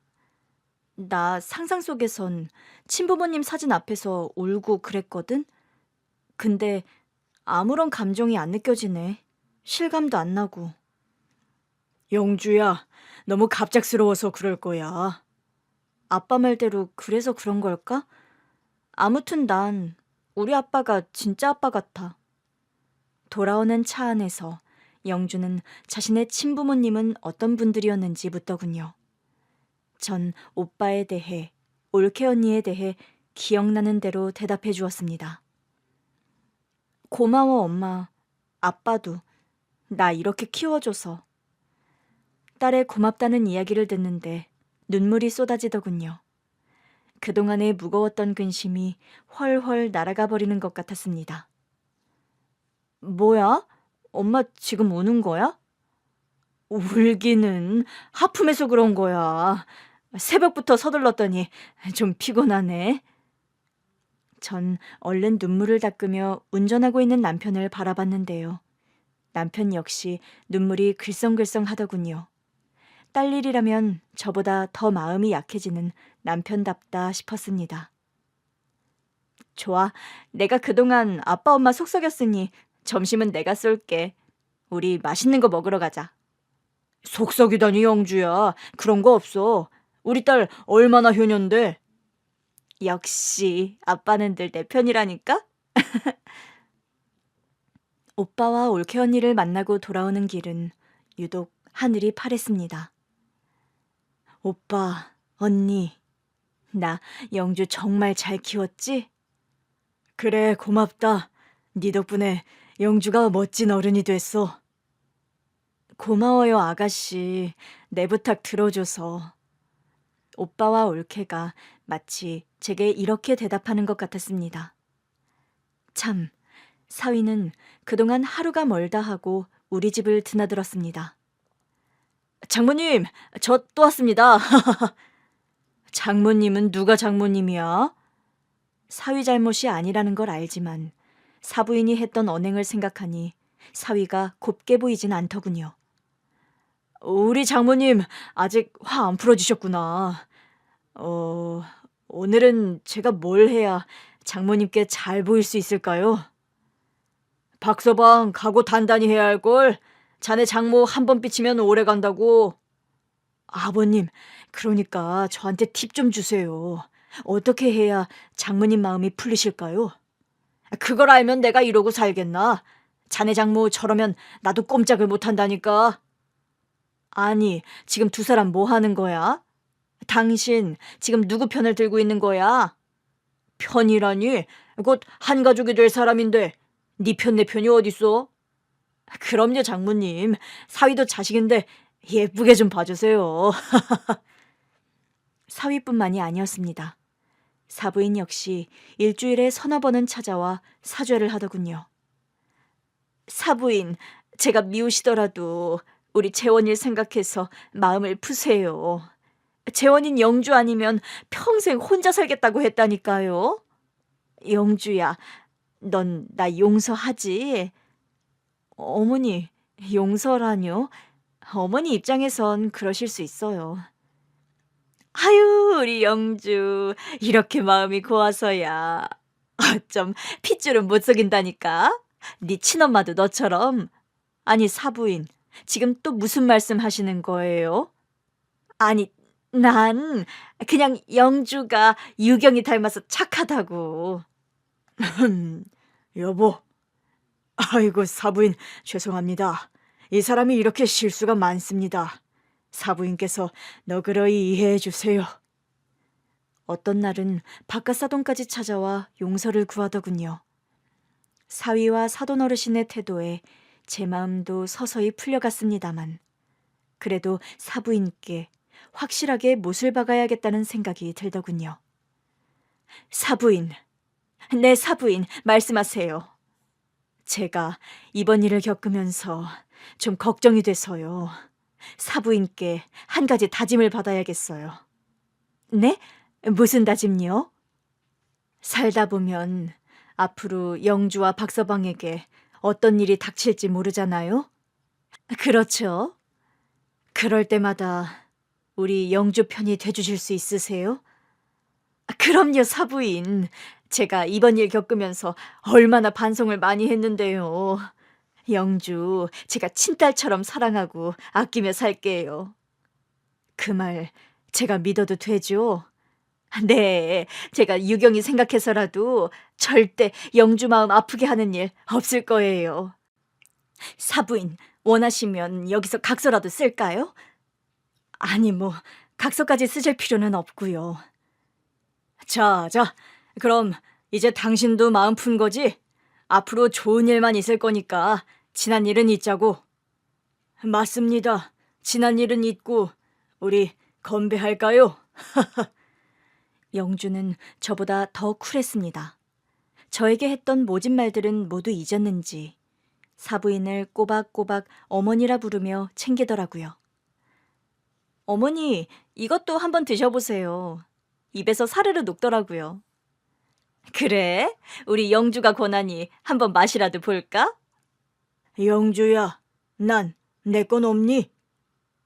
나 상상 속에선 친부모님 사진 앞에서 울고 그랬거든? 근데 아무런 감정이 안 느껴지네. 실감도 안 나고. 영주야, 너무 갑작스러워서 그럴 거야. 아빠 말대로 그래서 그런 걸까? 아무튼 난 우리 아빠가 진짜 아빠 같아. 돌아오는 차 안에서 영주는 자신의 친부모님은 어떤 분들이었는지 묻더군요. 전 오빠에 대해, 올케 언니에 대해 기억나는 대로 대답해 주었습니다. 고마워, 엄마. 아빠도. 나 이렇게 키워줘서. 딸의 고맙다는 이야기를 듣는데 눈물이 쏟아지더군요. 그동안의 무거웠던 근심이 훨훨 날아가 버리는 것 같았습니다. 뭐야? 엄마 지금 우는 거야? 울기는 하품해서 그런 거야. 새벽부터 서둘렀더니 좀 피곤하네. 전 얼른 눈물을 닦으며 운전하고 있는 남편을 바라봤는데요. 남편 역시 눈물이 글썽글썽 하더군요. 딸 일이라면 저보다 더 마음이 약해지는 남편답다 싶었습니다. 좋아. 내가 그동안 아빠 엄마 속썩였으니 점심은 내가 쏠게. 우리 맛있는 거 먹으러 가자. 속썩이다니 영주야. 그런 거 없어. 우리 딸 얼마나 효년데. 역시 아빠는 늘 내 편이라니까? 오빠와 올케 언니를 만나고 돌아오는 길은 유독 하늘이 파랬습니다. 오빠, 언니, 나 영주 정말 잘 키웠지? 그래, 고맙다. 네 덕분에 영주가 멋진 어른이 됐어. 고마워요, 아가씨. 내 부탁 들어줘서. 오빠와 올케가 마치 제게 이렇게 대답하는 것 같았습니다. 참, 사위는 그동안 하루가 멀다 하고 우리 집을 드나들었습니다. 장모님, 저 또 왔습니다. 장모님은 누가 장모님이야? 사위 잘못이 아니라는 걸 알지만 사부인이 했던 언행을 생각하니 사위가 곱게 보이진 않더군요. 우리 장모님 아직 화 안 풀어지셨구나. 어, 오늘은 제가 뭘 해야 장모님께 잘 보일 수 있을까요? 박서방 각오 단단히 해야 할걸. 자네 장모 한 번 삐치면 오래 간다고. 아버님, 그러니까 저한테 팁 좀 주세요. 어떻게 해야 장모님 마음이 풀리실까요? 그걸 알면 내가 이러고 살겠나? 자네 장모 저러면 나도 꼼짝을 못 한다니까. 아니, 지금 두 사람 뭐 하는 거야? 당신 지금 누구 편을 들고 있는 거야? 편이라니? 곧 한 가족이 될 사람인데 네 편 내 편이 어딨어? 그럼요, 장모님. 사위도 자식인데 예쁘게 좀 봐주세요. 사위뿐만이 아니었습니다. 사부인 역시 일주일에 서너 번은 찾아와 사죄를 하더군요. 사부인, 제가 미우시더라도 우리 재원일 생각해서 마음을 푸세요. 재원인 영주 아니면 평생 혼자 살겠다고 했다니까요. 영주야, 넌 나 용서하지? 어머니, 용서라뇨? 어머니 입장에선 그러실 수 있어요. 아유, 우리 영주, 이렇게 마음이 고와서야. 어쩜 핏줄은 못 속인다니까? 네 친엄마도 너처럼. 아니, 사부인, 지금 또 무슨 말씀 하시는 거예요? 아니, 난 그냥 영주가 유경이 닮아서 착하다고. 여보, 아이고, 사부인, 죄송합니다. 이 사람이 이렇게 실수가 많습니다. 사부인께서 너그러이 이해해 주세요. 어떤 날은 바깥사돈까지 찾아와 용서를 구하더군요. 사위와 사돈 어르신의 태도에 제 마음도 서서히 풀려갔습니다만 그래도 사부인께 확실하게 못을 박아야겠다는 생각이 들더군요. 사부인, 네 사부인, 말씀하세요. 제가 이번 일을 겪으면서 좀 걱정이 돼서요. 사부인께 한 가지 다짐을 받아야겠어요. 네? 무슨 다짐요? 살다 보면 앞으로 영주와 박서방에게 어떤 일이 닥칠지 모르잖아요? 그렇죠. 그럴 때마다 우리 영주 편이 돼주실 수 있으세요? 그럼요, 사부인. 제가 이번 일 겪으면서 얼마나 반성을 많이 했는데요. 영주, 제가 친딸처럼 사랑하고 아끼며 살게요. 그 말 제가 믿어도 되죠? 네, 제가 유경이 생각해서라도 절대 영주 마음 아프게 하는 일 없을 거예요. 사부인, 원하시면 여기서 각서라도 쓸까요? 아니, 뭐 각서까지 쓰실 필요는 없고요. 자, 그럼 이제 당신도 마음 푼 거지? 앞으로 좋은 일만 있을 거니까 지난 일은 잊자고. 맞습니다. 지난 일은 잊고 우리 건배할까요? 영주는 저보다 더 쿨했습니다. 저에게 했던 모진 말들은 모두 잊었는지 사부인을 꼬박꼬박 어머니라 부르며 챙기더라고요. 어머니, 이것도 한번 드셔보세요. 입에서 사르르 녹더라고요. 그래? 우리 영주가 권하니 한번 맛이라도 볼까? 영주야, 난 내 건 없니?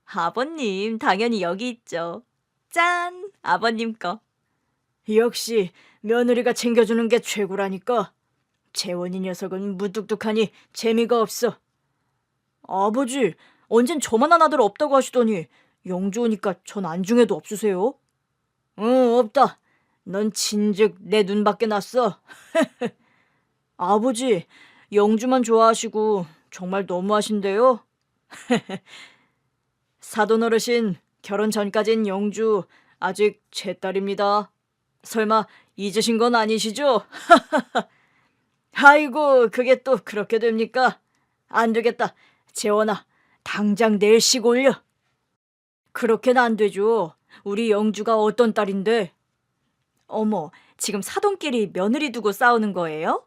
아버님, 당연히 여기 있죠. 짠! 아버님 거. 역시 며느리가 챙겨주는 게 최고라니까. 재원이 녀석은 무뚝뚝하니 재미가 없어. 아버지, 언젠 저만한 아들 없다고 하시더니 영주 오니까 전 안중에도 없으세요? 응, 없다. 넌 진즉 내 눈밖에 났어. 아버지, 영주만 좋아하시고 정말 너무하신데요? 사돈 어르신, 결혼 전까진 영주 아직 제 딸입니다. 설마 잊으신 건 아니시죠? 아이고, 그게 또 그렇게 됩니까? 안 되겠다. 재원아, 당장 내일 식 올려. 그렇게는 안 되죠. 우리 영주가 어떤 딸인데. 어머, 지금 사돈끼리 며느리 두고 싸우는 거예요?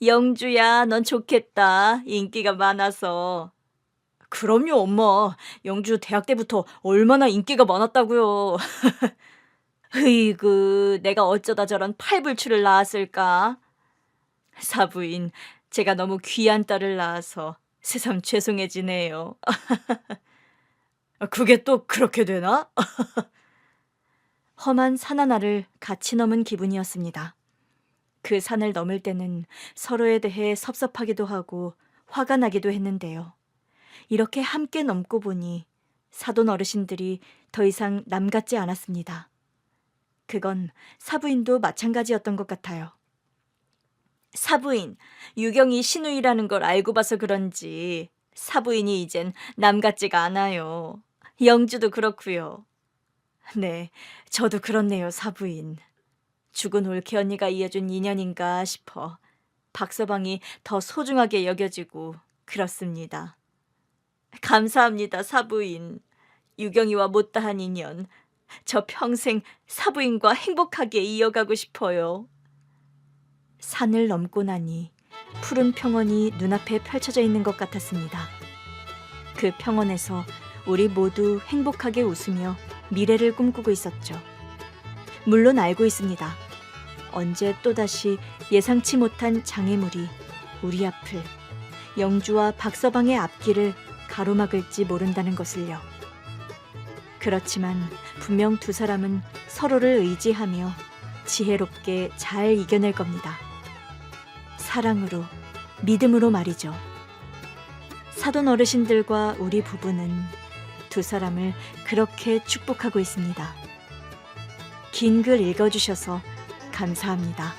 영주야, 넌 좋겠다. 인기가 많아서. 그럼요, 엄마. 영주 대학 때부터 얼마나 인기가 많았다고요. 으이그, 내가 어쩌다 저런 팔불출을 낳았을까? 사부인, 제가 너무 귀한 딸을 낳아서 새삼 죄송해지네요. 그게 또 그렇게 되나? 험한 산 하나를 같이 넘은 기분이었습니다. 그 산을 넘을 때는 서로에 대해 섭섭하기도 하고 화가 나기도 했는데요. 이렇게 함께 넘고 보니 사돈 어르신들이 더 이상 남 같지 않았습니다. 그건 사부인도 마찬가지였던 것 같아요. 사부인, 유경이 시누이라는 걸 알고 봐서 그런지 사부인이 이젠 남 같지가 않아요. 영주도 그렇고요. 네, 저도 그렇네요, 사부인. 죽은 올케 언니가 이어준 인연인가 싶어 박서방이 더 소중하게 여겨지고 그렇습니다. 감사합니다, 사부인. 유경이와 못다한 인연. 저 평생 사부인과 행복하게 이어가고 싶어요. 산을 넘고 나니 푸른 평원이 눈앞에 펼쳐져 있는 것 같았습니다. 그 평원에서 우리 모두 행복하게 웃으며 미래를 꿈꾸고 있었죠. 물론 알고 있습니다. 언제 또다시 예상치 못한 장애물이 우리 앞을, 영주와 박서방의 앞길을 가로막을지 모른다는 것을요. 그렇지만 분명 두 사람은 서로를 의지하며 지혜롭게 잘 이겨낼 겁니다. 사랑으로, 믿음으로 말이죠. 사돈 어르신들과 우리 부부는 두 사람을 그렇게 축복하고 있습니다. 긴 글 읽어주셔서 감사합니다.